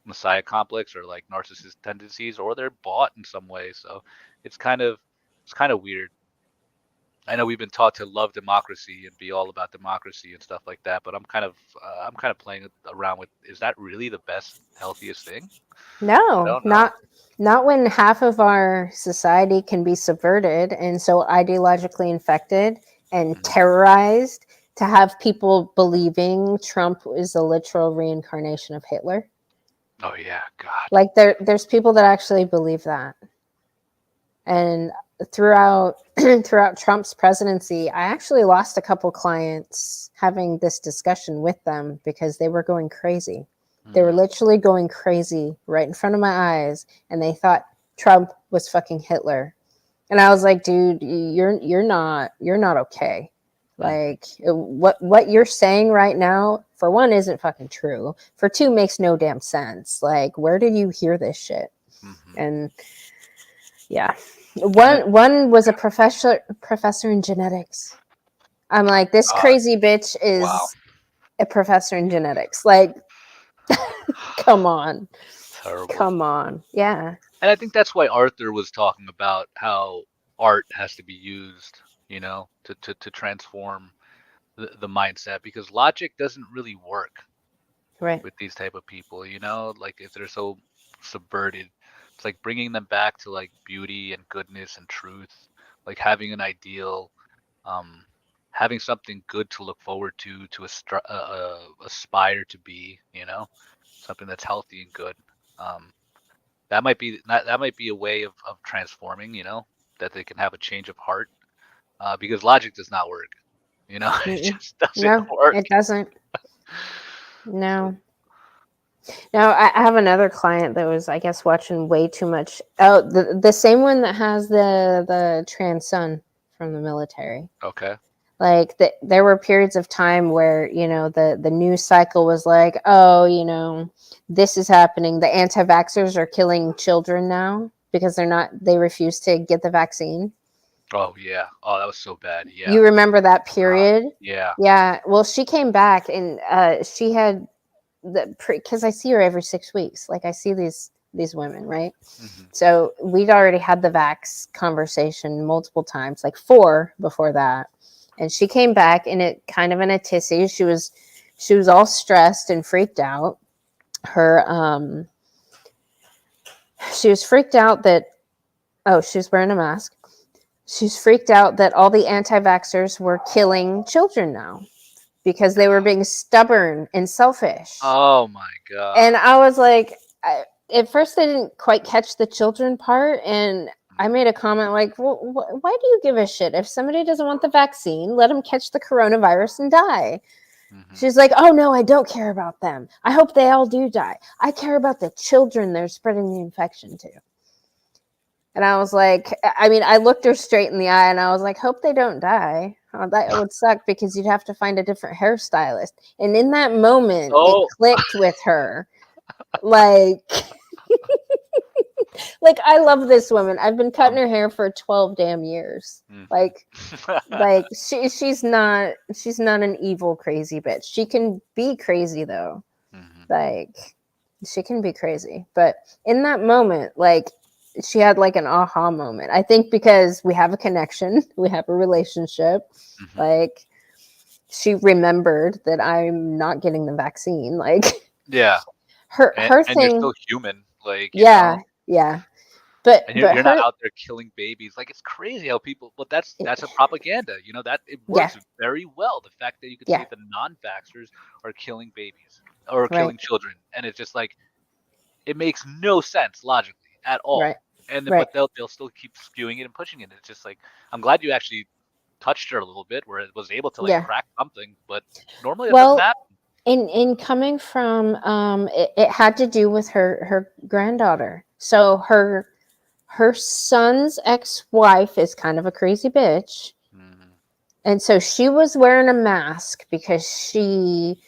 messiah complex or like narcissist tendencies, or they're bought in some way. So it's kind of it's kind of weird. I know we've been taught to love democracy and be all about democracy and stuff like that, but I'm kind of playing around with, is that really the best, healthiest thing? I No, don't know. not when half of our society can be subverted and so ideologically infected and Mhm. terrorized to have people believing Trump is a literal reincarnation of Hitler. Oh yeah, God. Like there's people that actually believe that. And throughout throughout Trump's presidency, I actually lost a couple clients having this discussion with them because they were going crazy. They were Mm. literally going crazy right in front of my eyes, and they thought Trump was fucking Hitler. And I was like, dude, you're not okay. Mhm. Like what you're saying right now, for one, isn't fucking true. For two, makes no damn sense. Like, where did you hear this shit? Mhm. And yeah, And it, one was a professor in genetics. I'm oh like, this God. crazy bitch Wow. is a professor in genetics. Like, come on, Terrible. come on, yeah, And I think that's why Arthur was talking about how art has to be used, to transform the mindset, because logic doesn't really work right, with these type of people, like if they're so subverted. It's like bringing them back to like beauty and goodness and truth, like having an ideal, um, having something good to look forward to aspire to be, something that's healthy and good. Um, that might be a way of transforming, that they can have a change of heart, because logic does not work. It Mm-mm. just doesn't No, work. it doesn't. So No. No, I have another client that was, I guess, watching way too much. Oh, the same one that has the trans son from the military. okay. Like there were periods of time where the news cycle was like, oh, this is happening. The anti-vaxxers are killing children now because they refuse to get the vaccine. Oh yeah. Oh, that was so bad. Yeah. You remember that God. period? Yeah. Yeah. Well, she came back and she had because I see her every 6 weeks. Like I see these women, right? Hmm. So we'd already had the vax conversation multiple times, like 4 before that. And she came back in it kind of in a tizzy. She was all stressed and freaked out. Her she was freaked out that she was wearing a mask. She's freaked out that all the anti-vaxxers were killing children now because they were being stubborn and selfish. Oh my And God. I was like, at first I didn't quite catch the children part, and I made a comment like, well, why do you give a shit? If somebody doesn't want the vaccine, let them catch the coronavirus and die. Hmm. She's like, oh no, I don't care about them. I hope they all do die. I care about the children they're spreading the infection to. And I was like, I mean, I looked her straight in the eye and I was like, hope they don't die. That would suck because you'd have to find a different hairstylist. And in that moment, it Oh. clicked with her. Like, like I love this woman. I've been cutting Um. her hair for 12 damn years. Hmm. Like she's not an evil crazy bitch. She can be crazy though. Hmm. Like she can be crazy. But in that moment, like she had like an aha moment. I think because we have a connection, we have a relationship. Hmm. Like she remembered that I'm not getting the vaccine. Like Yeah. her And you're thing, still human, like, yeah, yeah. But and you're but you're not her, out there killing babies. Like, it's crazy how people. But that's a propaganda. That it yeah, works very well. The fact that you could yeah, say the non-vaxxers are killing babies or right, killing children, and it's just like it makes no sense logically at right, all. And then, right, but they'll still keep spewing it and pushing it. It's just like I'm glad you actually touched her a little bit, where it was able to like yeah. crack something. But normally that doesn't Well, happen. in coming from it had to do with her granddaughter. So her son's ex-wife is kind of a crazy bitch. Hmm. And so she was wearing a mask because she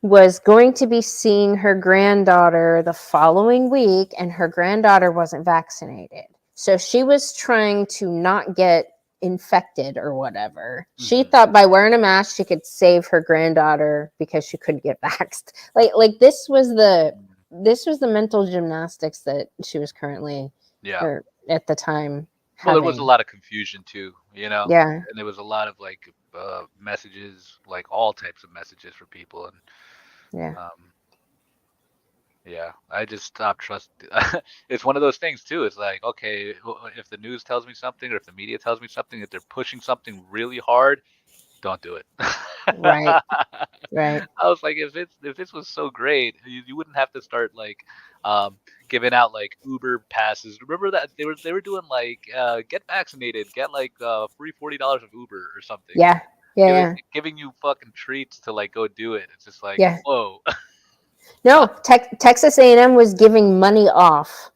was going to be seeing her granddaughter the following week, and her granddaughter wasn't vaccinated. So she was trying to not get infected or whatever. She Hmm. thought by wearing a mask she could save her granddaughter because she couldn't get vaxxed. Like this was the mental gymnastics that she was currently Yeah. or at the time Well, there was a having. lot of confusion too, Yeah, and there was a lot of like messages, like all types of messages for people, and yeah, um, yeah, I just stopped trusting. It's one of those things too. It's like, okay, if the news tells me something, or if the media tells me something, if they're pushing something really hard, don't do it. right, right. I was like, if this was so great, you wouldn't have to start like um giving out like Uber passes. Remember that they were doing like get vaccinated, get like free $40 of Uber or something, Yeah, yeah, giving yeah, giving you fucking treats to like go do it. It's just like, yeah. whoa. No, Texas A&M was giving money off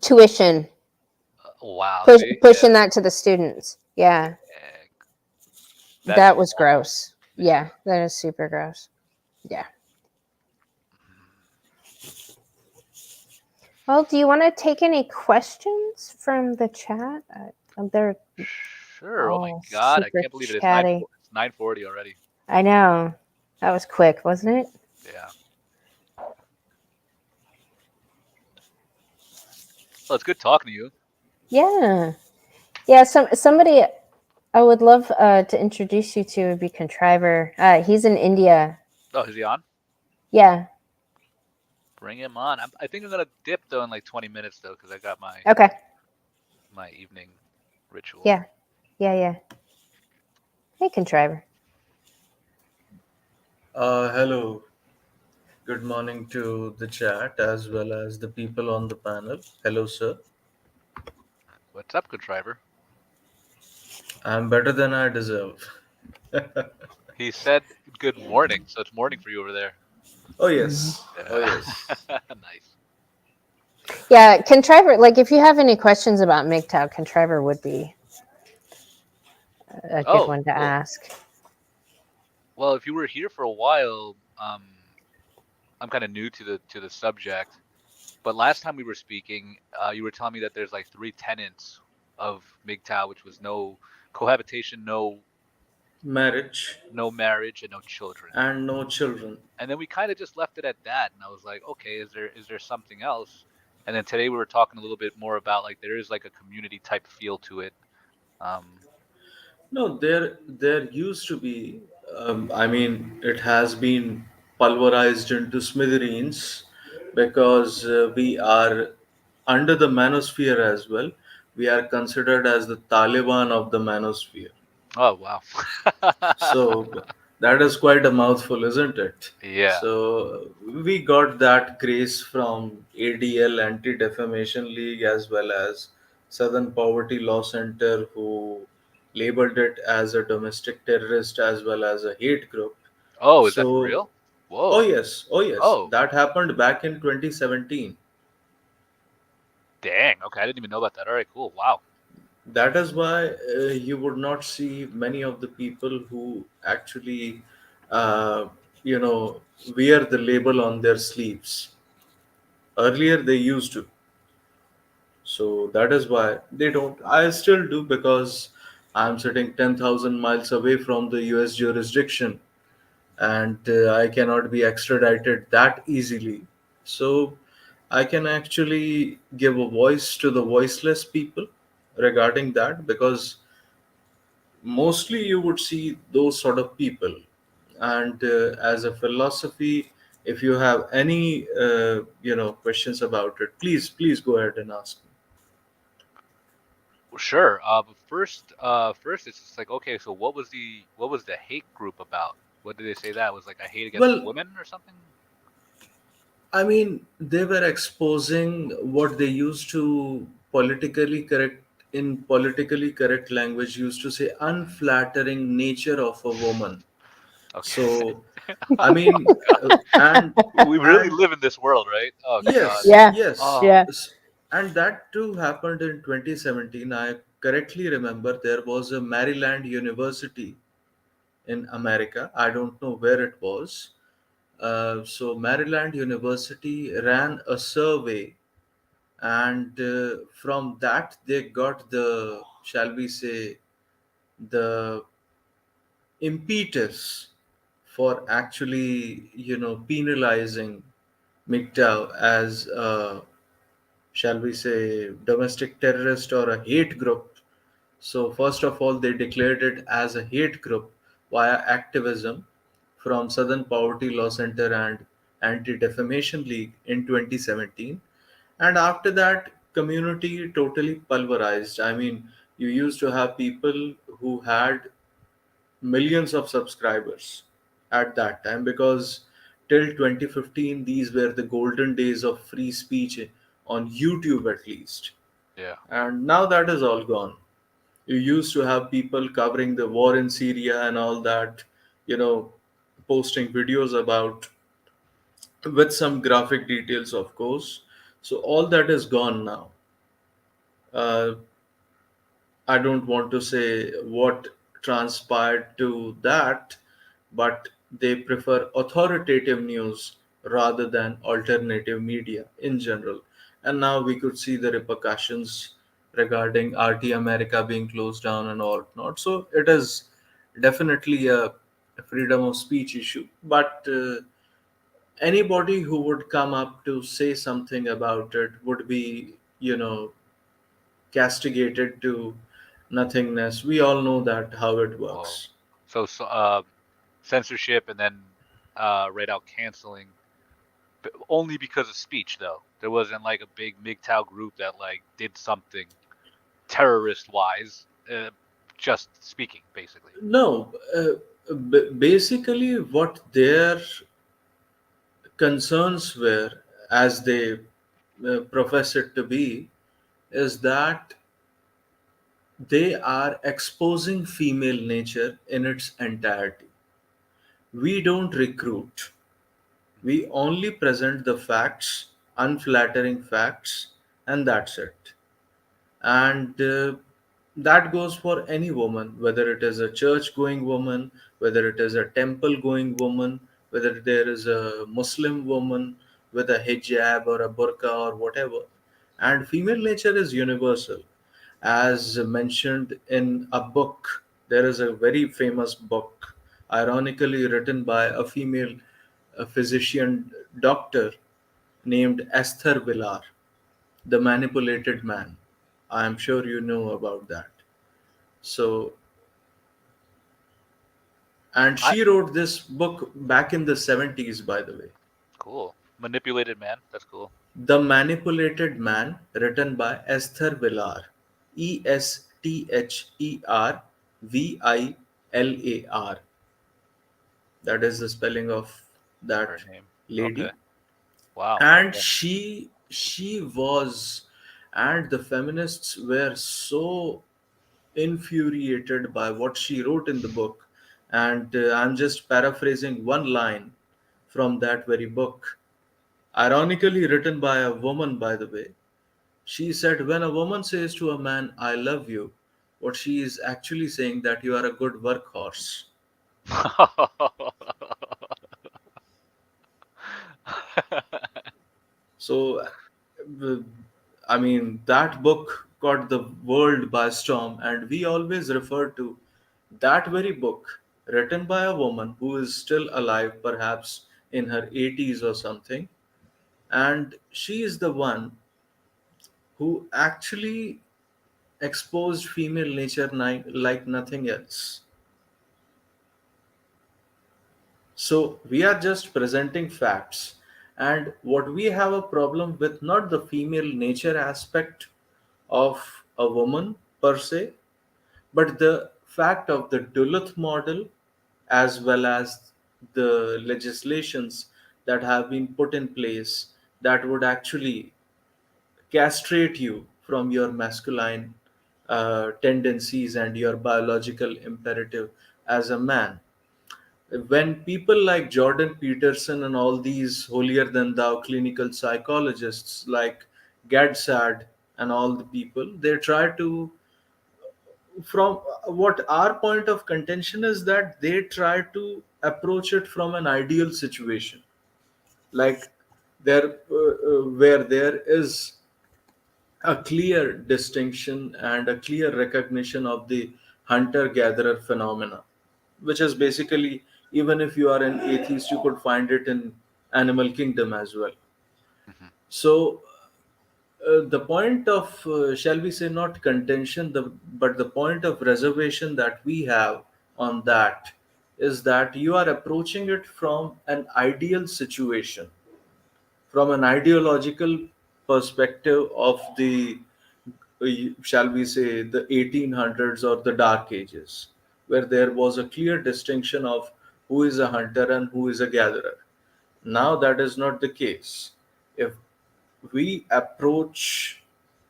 tuition, Wow, see? Yeah. pushing that to the students. Yeah, Yeah, that's that was wild. gross. Yeah. Yeah, that is super gross. Yeah. Well, do you want to take any questions from the chat? They're Sure. Oh my all God, I super can't believe it. chatty. It's 9:40 already. I know. That was quick, wasn't it? Yeah. Well, it's good talking to you. Yeah. Yeah, somebody I would love to introduce you to would be Contriver. He's in India. Oh, is he on? Yeah. Bring him on. I think I'm gonna dip though in like 20 minutes though, because I got Okay. my evening ritual. Yeah. Yeah, yeah. Hey, Contriver. Hello. Good morning to the chat as well as the people on the panel. Hello, sir. What's up, contriver? I'm better than I deserve. He said good morning, so it's morning for you over there. Oh, Mhm. yes. Oh, Yeah. yes. Nice. Yeah, Contriver, like if you have any questions about MGTOW, Contriver would be a good Oh, one to cool. ask. Well, if you were here for a while, I'm kind of new to the subject, but last time we were speaking, you were telling me that there's like three tenets of MGTOW, which was no cohabitation, Marriage no marriage, and no children. and no children. And then we kind of just left it at that, and I was like, okay, is there something else? And then today we were talking a little bit more about like there is like a community type feel to it. Um, No, there used to be. I mean, it has been pulverized into smithereens because we are under the manosphere as well. We are considered as the Taliban of the manosphere. oh wow. So that is quite a mouthful, isn't it? Yeah. So we got that grace from ADL, Anti Defamation League, as well as Southern Poverty Law Center, who labeled it as a domestic terrorist as well as a hate group. Oh, is that for So, real? Whoa. oh yes, Oh, that happened back in 2017. dang. Okay, I didn't even know about that. All right, cool. Wow. That is why you would not see many of the people who actually uh, you know wear the label on their sleeves. Earlier they used to, so that is why they don't. I still do because I'm sitting 10,000 miles away from the US jurisdiction, and I cannot be extradited that easily. So I can actually give a voice to the voiceless people regarding that, because mostly you would see those sort of people. And as a philosophy, if you have any questions about it, please go ahead and ask me. Well, sure. But first it's just like, okay, so what was the hate group about? What did they say that was like a hate against Well, women or something? I mean, they were exposing what they used to politically correct in politically correct language used to say unflattering nature of a woman. Okay. So I mean, and We really and live in this world, right? Oh God. yes, Yeah, yes. Oh, yeah. And that too happened in 2017. I correctly remember there was a Maryland University in America. I don't know where it was. So, Maryland University ran a survey, and from that, they got the, shall we say, the impetus for actually, penalizing MGTOW as a, shall we say, domestic terrorist or a hate group. So, first of all, they declared it as a hate group via activism from Southern Poverty Law Center and Anti Defamation League in 2017. And after that, community totally pulverized. I mean, you used to have people who had millions of subscribers at that time, because till 2015 these were the golden days of free speech on YouTube at least. yeah. And now that is all gone. You used to have people covering the war in Syria and all that, you know posting videos about, with some graphic details, of course. So all that is gone now. uh, I don't want to say what transpired to that, but they prefer authoritative news rather than alternative media in general. And now we could see the repercussions regarding RT America being closed down and all not. So it is definitely a freedom of speech issue. But anybody who would come up to say something about it would be, castigated to nothingness. We all know that how it Whoa. works. So, censorship and then right out canceling, but only because of speech though. There wasn't like a big MGTOW group that like did something terrorist wise, just speaking basically. No, basically, what their concerns were, as they profess it to be, is that they are exposing female nature in its entirety. We don't recruit, we only present the facts, unflattering facts, and that's it. And that goes for any woman, whether it is a church going woman, whether it is a temple going woman, whether there is a Muslim woman with a hijab or a burqa or whatever. And female nature is universal. As mentioned in a book, there is a very famous book, ironically written by a female physician doctor named Esther Villar, The Manipulated Man. I am sure you know about that. So, and I she wrote this book back in the 70s, by the way. cool. Manipulated man. That's cool. The Manipulated Man, written by Esther Villar. Esthervillar. That is the spelling of that Her name. Okay. lady. Wow. And Okay. she was, and the feminists were so infuriated by what she wrote in the book. And I'm just paraphrasing one line from that very book, ironically written by a woman, by the way. She said, when a woman says to a man, I love you, what she is actually saying that you are a good workhorse. So, uh, I mean, that book got the world by storm, and we always refer to that very book written by a woman who is still alive, perhaps in her 80s or something. And she is the one who actually exposed female nature like nothing else. So we are just presenting facts. And what we have a problem with, not the female nature aspect of a woman per se, but the fact of the Duluth model, as well as the legislations that have been put in place that would actually castrate you from your masculine tendencies and your biological imperative as a man. When people like Jordan Peterson and all these holier than thou clinical psychologists like Gadsad and all the people, they try to, from what our point of contention is, that they try to approach it from an ideal situation, like there where there is a clear distinction and a clear recognition of the hunter gatherer phenomena, which is basically, even if you are an atheist, you could find it in animal kingdom as well. Mhm. So the point of shall we say, not contention, but the point of reservation that we have on that is that you are approaching it from an ideal situation, from an ideological perspective of the shall we say, the 1800s or the dark ages, where there was a clear distinction of who is a hunter and who is a gatherer. Now that is not the case. If we approach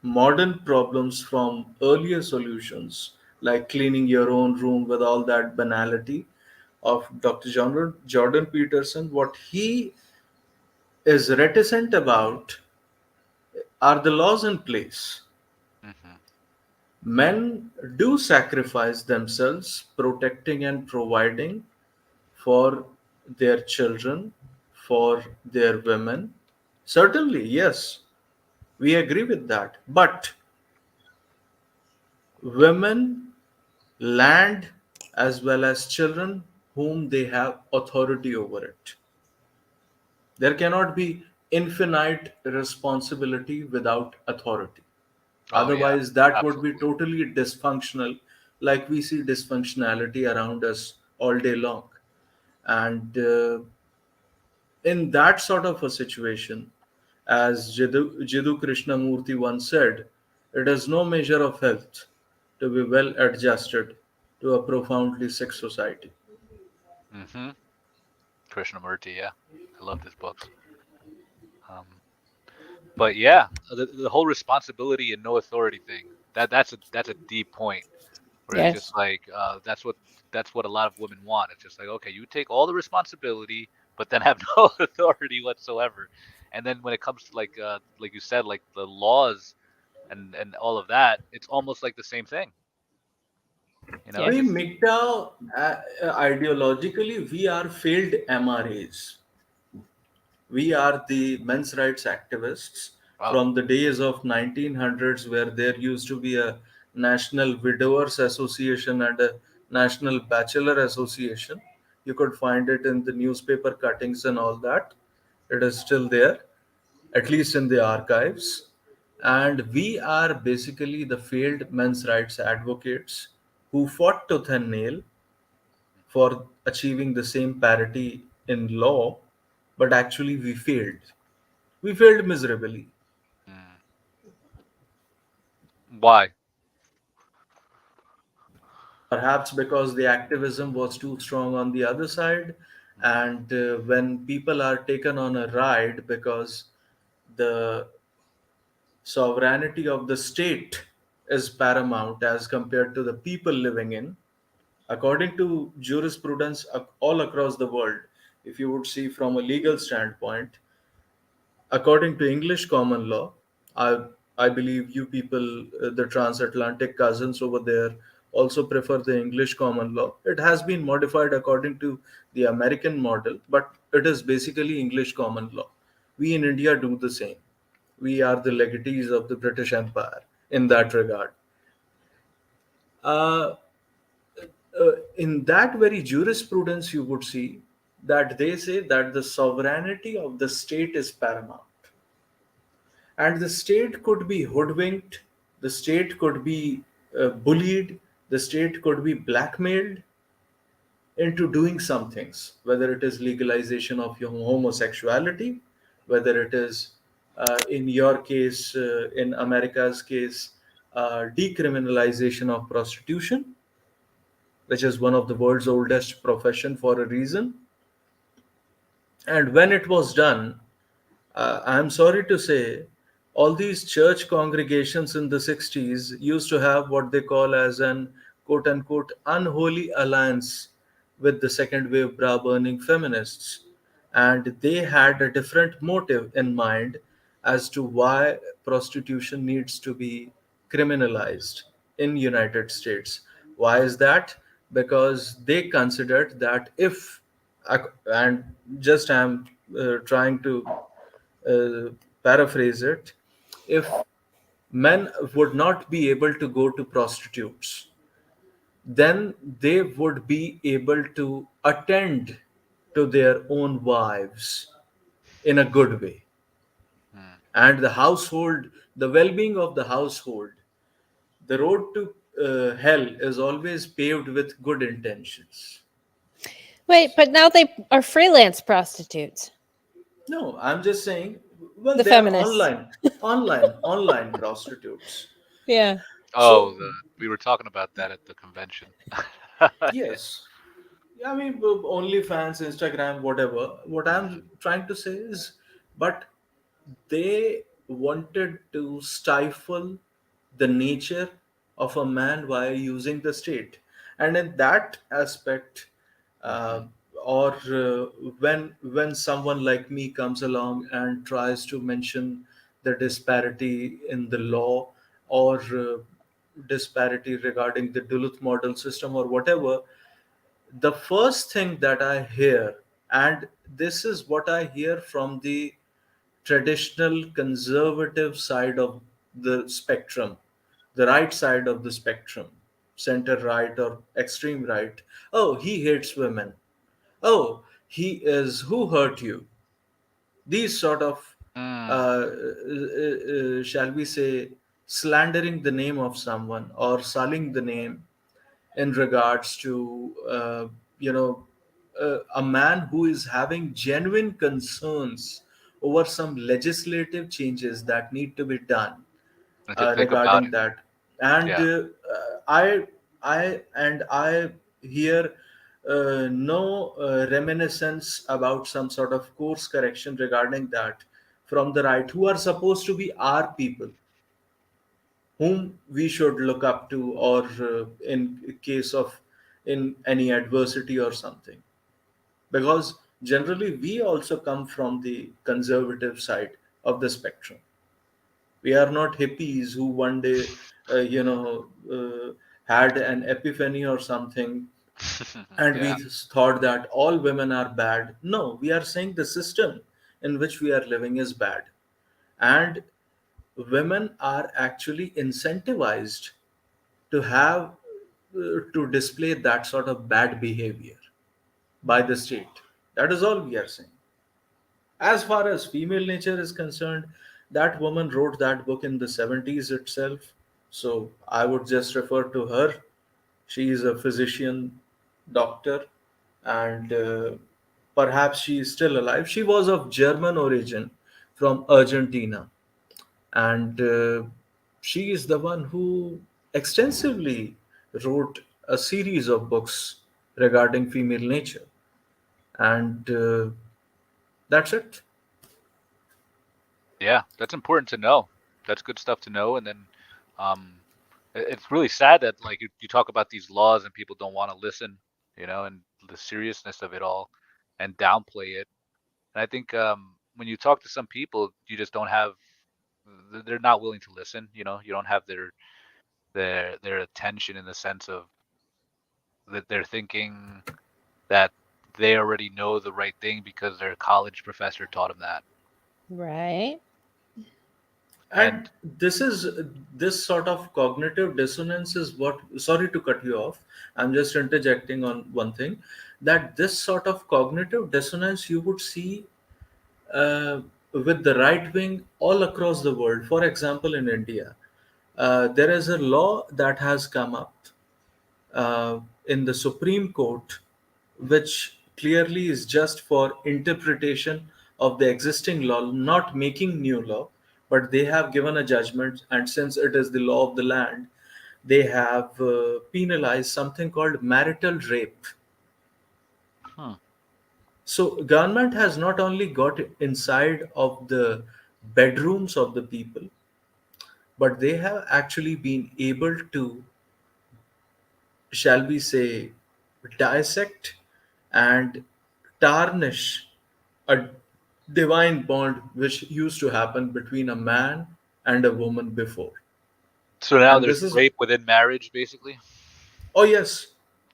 modern problems from earlier solutions, like cleaning your own room with all that banality of Dr. Jordan Peterson, what he is reticent about are the laws in place. Mhm. Men do sacrifice themselves protecting and providing for their children, for their women. Certainly, yes, we agree with that. But women, land, as well as children whom they have authority over it. There cannot be infinite responsibility without authority. Oh yeah. Otherwise, that would be Absolutely. totally dysfunctional, like we see dysfunctionality around us all day long. And in that sort of a situation, as Jiddu Krishnamurti once said, it is no measure of health to be well adjusted to a profoundly sick society. Mhm. Krishnamurti. Yeah, I love his books. Um, but yeah, the whole responsibility and no authority thing. That's a deep point where it's just Yes. like that's what a lot of women want. It's just like, okay, you take all the responsibility, but then have no authority whatsoever. And then when it comes to like you said, like the laws and all of that, it's almost like the same thing. You know, Yeah. We just MGTOW, ideologically, we are failed MRAs. We are the men's rights activists wow. from the days of 1900s, where there used to be a National Widowers Association and a National Bachelor Association. You could find it in the newspaper cuttings and all that. It is still there, at least in the archives. And we are basically the failed men's rights advocates who fought tooth and nail for achieving the same parity in law, but actually we failed. We failed miserably. Mm. Why? Perhaps because the activism was too strong on the other side, Mm. and when people are taken on a ride because the sovereignty of the state is paramount as compared to the people living in, according to jurisprudence all across the world, if you would see from a legal standpoint, according to English common law, I I believe you people, the transatlantic cousins over there, also prefer the English common law. It has been modified according to the American model, but it is basically English common law. We in India do the same. We are the legatees of the British Empire in that regard. Uh, in that very jurisprudence, you would see that they say that the sovereignty of the state is paramount. And the state could be hoodwinked, the state could be bullied, the state could be blackmailed into doing some things, whether it is legalization of your homosexuality, whether it is, in your case, in America's case, decriminalization of prostitution, which is one of the world's oldest profession for a reason. And when it was done, I'm sorry to say, all these church congregations in the 60s used to have what they call as an quote unquote unholy alliance with the second wave bra burning feminists. And they had a different motive in mind as to why prostitution needs to be criminalized in United States. Why is that? Because they considered that if, and just I'm trying to uh, paraphrase it, if men would not be able to go to prostitutes, then they would be able to attend to their own wives in a good way. Mm. And the household, the well being of the household, the road to hell is always paved with good intentions. Wait, but now they are freelance prostitutes. No, I'm just saying, well, The they are feminists. online prostitutes. Yeah. Oh, So, we were talking about that at the convention. Yeah. yes, yeah, I mean, OnlyFans, Instagram, whatever. What I'm Mm. trying to say is, but they wanted to stifle the nature of a man via using the state. And in that aspect, uh, Mhm. or when someone like me comes along and tries to mention the disparity in the law, or disparity regarding the Duluth model system or whatever, the first thing that I hear, and this is what I hear from the traditional conservative side of the spectrum, the right side of the spectrum, center right or extreme right. Oh, he hates women. Oh, he is, who hurt you? These sort of, Mm. shall we say, slandering the name of someone or sullying the name in regards to, you know a man who is having genuine concerns over some legislative changes that need to be done If you think about regarding it, that. And yeah. I hear no reminiscence about some sort of course correction regarding that from the right, who are supposed to be our people, whom we should look up to, or in case of in any adversity or something. Because generally we also come from the conservative side of the spectrum. We are not hippies who one day had an epiphany or something, and we Yeah. thought that all women are bad. No, we are saying the system in which we are living is bad, and women are actually incentivized to have to display that sort of bad behavior by the state. That is all we are saying. As far as female nature is concerned, that woman wrote that book in the 70s itself. So I would just refer to her. She is a physician, doctor, and perhaps she is still alive. She was of German origin from Argentina, and she is the one who extensively wrote a series of books regarding female nature. And that's it. Yeah, that's important to know. That's good stuff to know. And then, um, it's really sad that like you talk about these laws and people don't want to listen, and the seriousness of it all, and downplay it. And I think when you talk to some people, you just don't have, they're not willing to listen. You don't have their attention in the sense of that they're thinking that they already know the right thing because their college professor taught them that. Right. And And this sort of cognitive dissonance is what, sorry to cut you off, I'm just interjecting on one thing, that this sort of cognitive dissonance you would see uh, with the right wing all across the world. For example, in India, there is a law that has come up in the Supreme Court, which clearly is just for interpretation of the existing law, not making new law, but they have given a judgment, and since it is the law of the land, they have penalized something called marital rape. hmm, So government has not only got inside of the bedrooms of the people, but they have actually been able to, shall we say, dissect and tarnish a divine bond which used to happen between a man and a woman before. so now And there's this is, rape within marriage, basically. oh yes,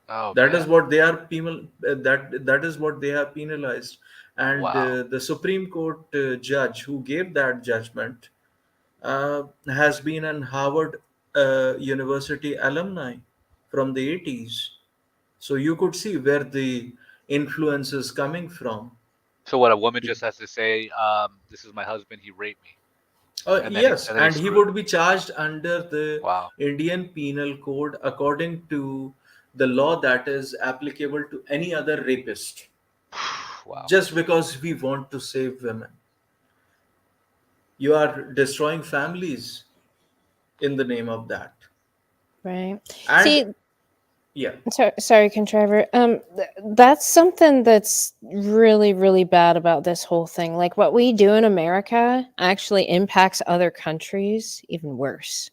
Oh that is man, what they are that is what they have penalized. And wow. the Supreme Court judge who gave that judgment has been an Harvard University alumni from the 80s. So you could see where the influence is coming from. So what, a woman He, just has to say, "This is my husband. He raped me," yes, and then he's and he screwed. would be charged under the Wow, Indian Penal Code according to the law that is applicable to any other rapist, wow. just because we want to save women. You are destroying families in the name of that. Right. And See, yeah, sorry, contriver. That's something that's really, really bad about this whole thing. Like what we do in America actually impacts other countries even worse.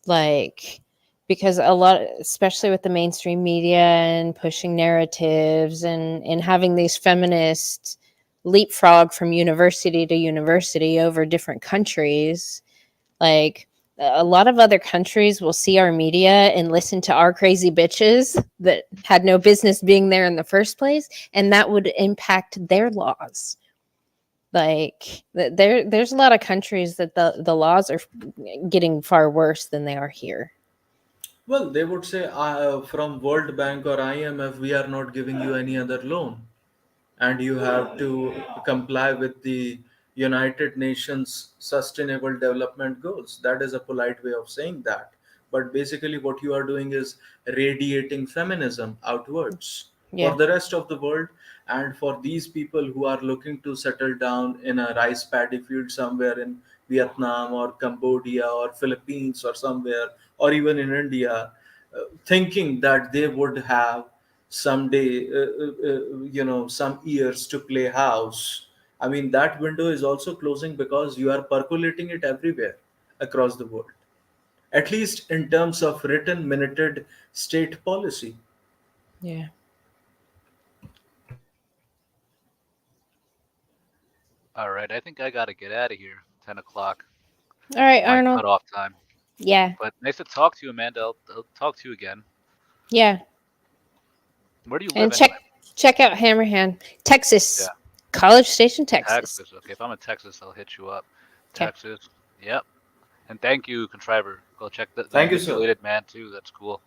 Like because a lot, especially with the mainstream media and pushing narratives and having these feminists leapfrog from university to university over different countries, like a lot of other countries will see our media and listen to our crazy bitches that had no business being there in the first place, and that would impact their laws. Like there's a lot of countries that the laws are getting far worse than they are here. well, they would say from World Bank or IMF, we are not giving you any other loan, and you have to comply with the United Nations Sustainable Development Goals. That is a polite way of saying that. But basically, what you are doing is radiating feminism outwards for Yeah. the rest of the world, and for these people who are looking to settle down in a rice paddy field somewhere in Vietnam or Cambodia or Philippines or somewhere, or even in India, thinking that they would have someday, some years to play house. I mean, that window is also closing because you are percolating it everywhere across the world, at least in terms of written, minuted state policy. Yeah. All right, I think I gotta get out of here. 10 o'clock, All right, my Arnold. cutoff time. Yeah. But nice to talk to you, Amanda. I'll talk to you again. Yeah. Where do you live And anyway? check out Hammerhand, Texas, Yeah, College Station, Texas. Texas. Okay, if I'm in Texas, I'll hit you up. Okay. Texas. Yep. And thank you, Contriver. Go check the Thank you, sir. manipulated man too. That's cool.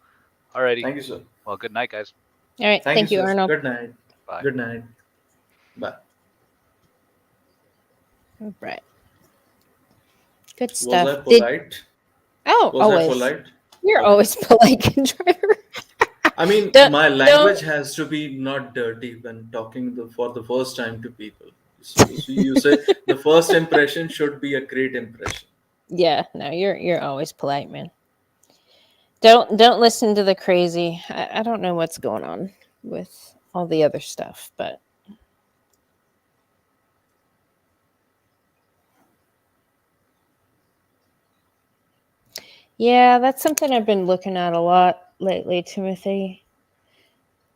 Alrighty. Thank you, sir. Well, good night, guys. All right. Thank you, Thank you, sir. Arnold. Good night. Bye. Good night. Bye. All right. Good Was I stuff. polite? Oh, Was I always. polite? You're Okay. always polite, Contriver. I mean, Don't, my don't. language has to be not dirty when talking for the first time to people. So you say the first impression should be a great impression. Yeah, no, you're always polite, man. Don't listen to the crazy. I don't know what's going on with all the other stuff, but yeah, that's something I've been looking at a lot lately, Timothy.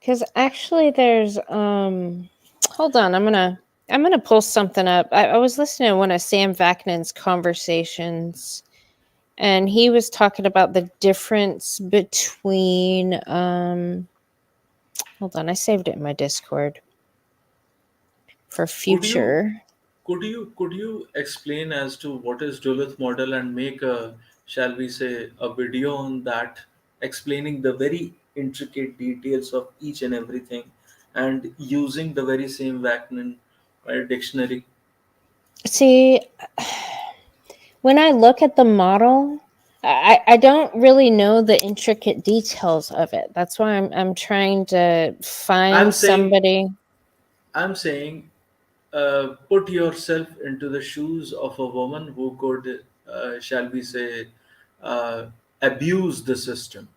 Because actually, there's hold on, I'm gonna pull something up. I was listening to one of Sam Vaknin's conversations, and he was talking about the difference between hold on, I saved it in my Discord for Could you future. could you explain as to what is Duluth model and make a, shall we say, a video on that, explaining the very intricate details of each and everything, and using the very same Vaknin dictionary. See, when I look at the model, I don't really know the intricate details of it. That's why I'm trying to I'm find saying somebody. I'm saying put yourself into the shoes of a woman who could, shall we say, uh, abuse the system,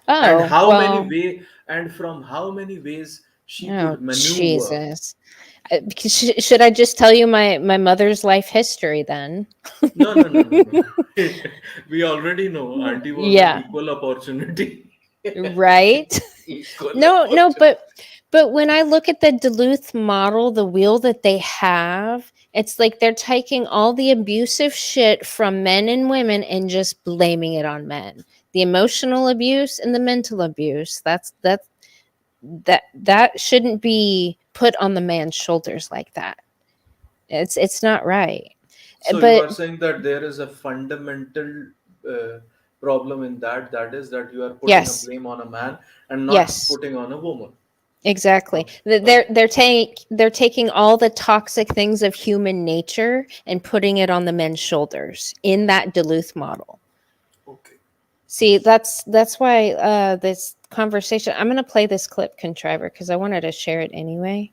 and Oh, how many well, way and from how many ways she oh could maneuver. Jesus. Should I just tell you my mother's life history then? No, no, no, no, no. We already know Auntie was an Yeah, equal opportunity. right. Equal No, opportunity. but when I look at the Duluth model, the wheel that they have, it's like they're taking all the abusive shit from men and women and just blaming it on men. The emotional abuse and the mental abuse. That shouldn't be put on the man's shoulders like that. It's not right. So you But are saying that there is a fundamental uh, problem in that. That is that you are putting a yes, blame on a man and not yes. putting on a woman. Exactly. Okay. They're Okay. they're taking all the toxic things of human nature and putting it on the men's shoulders in that Duluth model. Okay. See, that's why this conversation. I'm gonna play this clip, Contriver, because I wanted to share it anyway.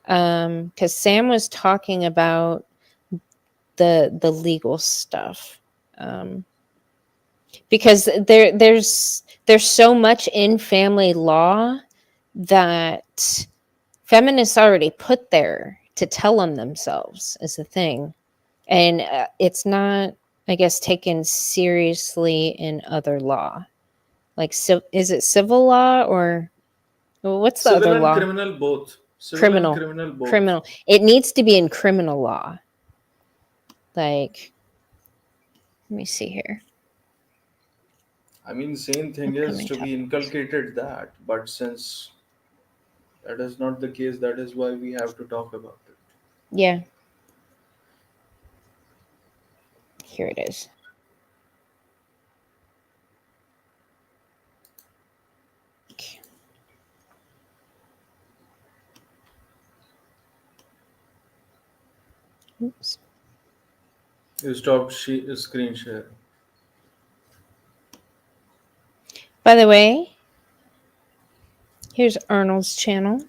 Because Sam was talking about the legal stuff. Um, because there's so much in family law that feminists already put there to tell on themselves is the thing, and it's not, I guess, taken seriously in other law. Like, so is it civil law or well, what's the Civil other and law? criminal both. Civil and Criminal. criminal both. Criminal. It needs to be in criminal law. Like, let me see here. I mean, same thing is Upcoming to be topics. inculcated that, but since that is not the case, that is why we have to talk about it. Yeah, here it is. Oops. You stopped screen share. By the way, here's Arnold's channel,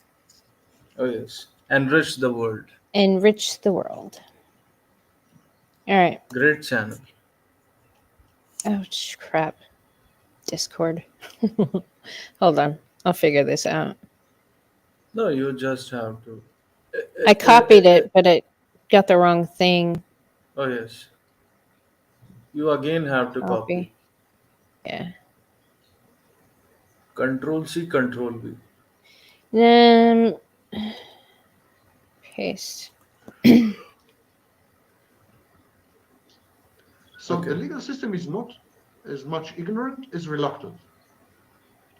Oh yes, enrich the world. Enrich the World. All right. Great channel. Oh, crap. Discord. Hold on. I'll figure this out. No, you just have to. I copied it, but it got the wrong thing. Oh, yes. You again have to copy. Copy. Yeah. Control C, Control V. Then paste. So Okay. the legal system is not as much ignorant as reluctant,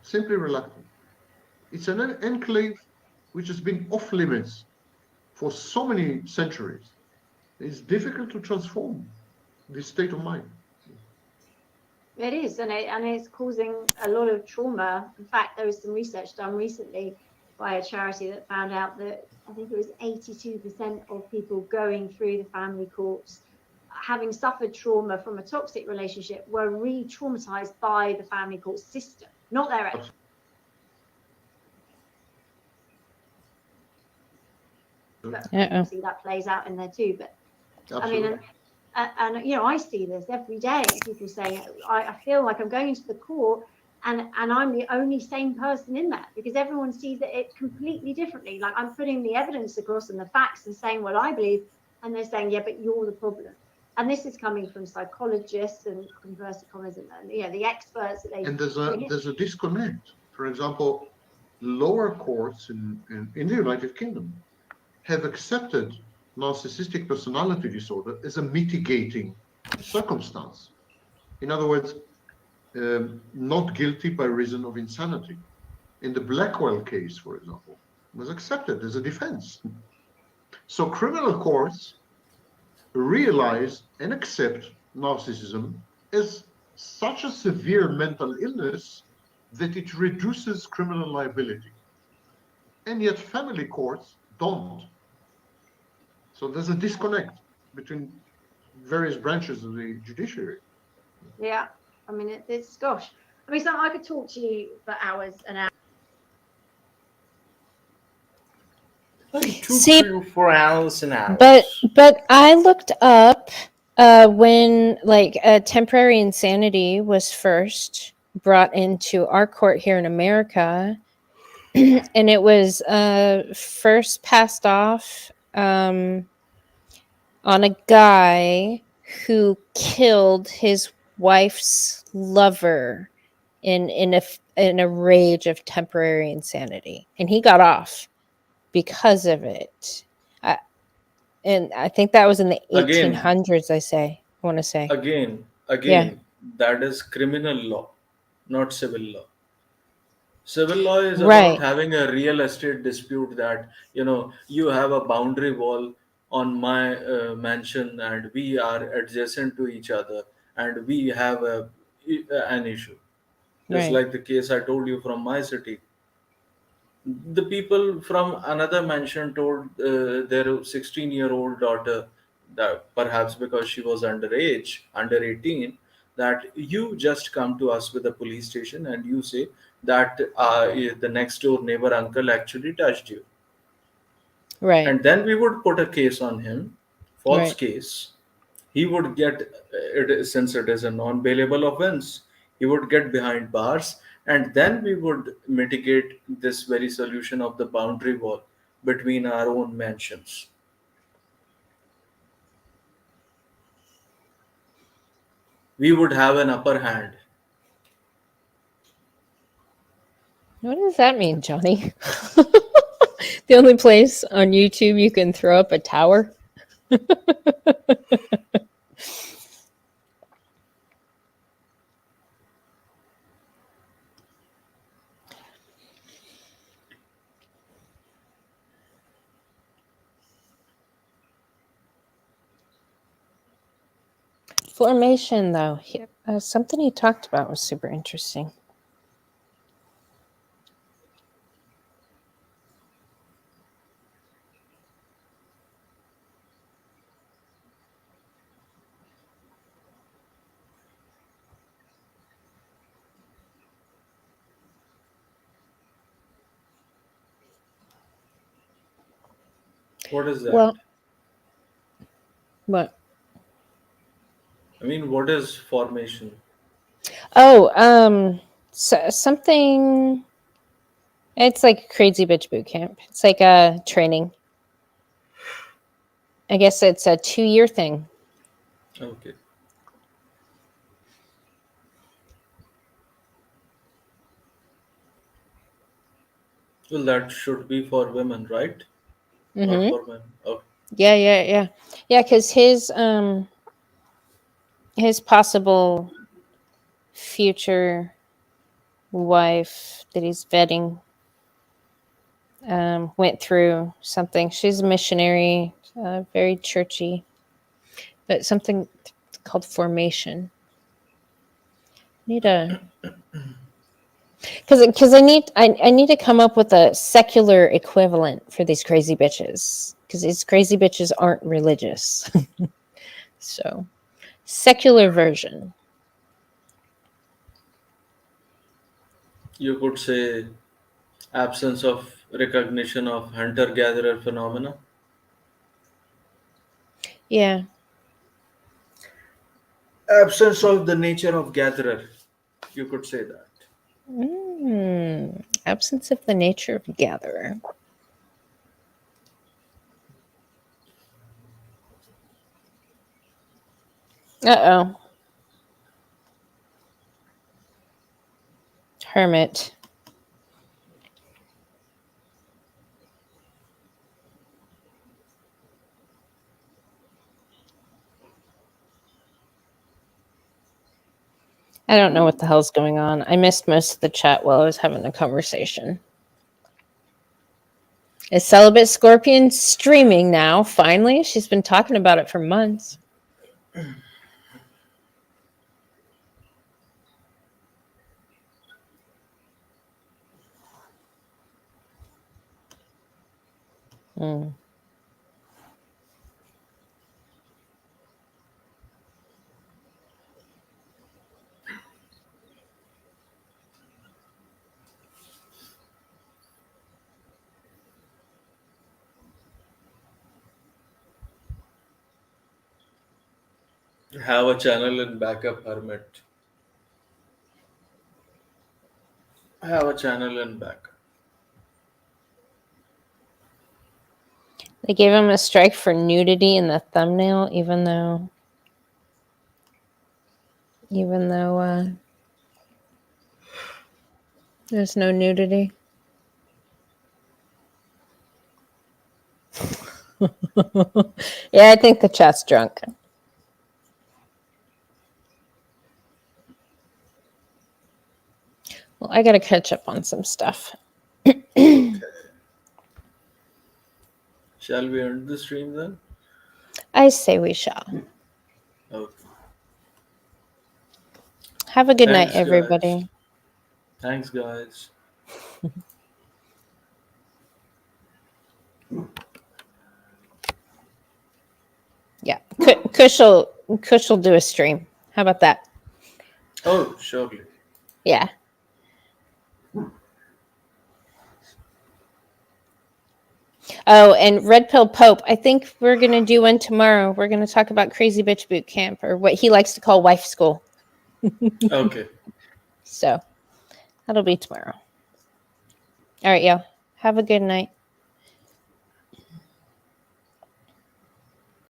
simply reluctant. It's an enclave which has been off limits for so many centuries. It's difficult to transform this state of mind. It is, and it's causing a lot of trauma. In fact, there was some research done recently by a charity that found out that I think it was 82% of people going through the family courts, having suffered trauma from a toxic relationship, were re-traumatized by the family court system, not their ex. But obviously that plays out in there too. But Absolutely. I mean, and you know, I see this every day. People saying, I feel like I'm going into the court and I'm the only sane person in there, because everyone sees it completely differently. Like, I'm putting the evidence across and the facts and saying what I believe, and they're saying, yeah, but you're the problem. And this is coming from psychologists and inverted commas and you know, the experts that they And there's a disconnect. For example, lower courts in the United Kingdom have accepted narcissistic personality disorder as a mitigating circumstance. In other words, not guilty by reason of insanity. In the Blackwell case, for example, was accepted as a defense. So criminal courts realize and accept narcissism as such a severe mental illness that it reduces criminal liability. And yet family courts don't. So there's a disconnect between various branches of the judiciary. Yeah, I mean, it's gosh. I mean, so I could talk to you for hours and hours. It took See, you for hours and hours. but I looked up when like temporary insanity was first brought into our court here in America, and it was first passed off on a guy who killed his wife's lover in a rage of temporary insanity, and he got off because of it. And I think that was in the Again, 1800s. I want to say. again, Yeah. that is criminal law, not civil law. Civil law is about Right. having a real estate dispute that, you have a boundary wall on my mansion and we are adjacent to each other and we have an issue. Just Right. like the case I told you from my city. The people from another mansion told their 16-year-old daughter that perhaps because she was underage, under 18, that you just come to us with the police station and you say that the next door neighbor uncle actually touched you. Right. And then we would put a case on him, false Right. case. He would get it, since it is a non-bailable offense, he would get behind bars, and then we would mitigate this very solution of the boundary wall between our own mansions. We would have an upper hand. What does that mean, Johnny? The only place on YouTube you can throw up a tower. Formation, though, something he talked about was super interesting. What is that? Well, what? I mean, what is formation? Oh, something. It's like Crazy Bitch Boot Camp. It's like a training. I guess it's a 2-year thing. Okay. Well, that should be for women, right? Not for men. Okay. Yeah. Because his possible future wife that he's vetting went through something. She's a missionary, very churchy, but something called formation. Need a because I need to come up with a secular equivalent for these crazy bitches, because these crazy bitches aren't religious. So secular version. You could say absence of recognition of hunter-gatherer phenomena. Yeah. Absence of the nature of gatherer. You could say that. Absence of the nature of gatherer. Uh-oh. Hermit. I don't know what the hell's going on. I missed most of the chat while I was having a conversation. Is Celibate Scorpion streaming now? Finally? She's been talking about it for months. Mm. Have a channel in backup, hermit. Have a channel in backup. They gave him a strike for nudity in the thumbnail, even though there's no nudity. Yeah, I think the chat's drunk. Well, I gotta catch up on some stuff. Okay. Shall we end the stream then? I say we shall. Okay. Have a good night, Thanks, everybody. guys. Thanks, guys. Yeah, Kush will do a stream. How about that? Oh, surely. Yeah. Oh, and Red Pill Pope. I think we're gonna do one tomorrow. We're gonna talk about Crazy Bitch Boot Camp, or what he likes to call wife school. Okay. So that'll be tomorrow. All right, y'all. Have a good night.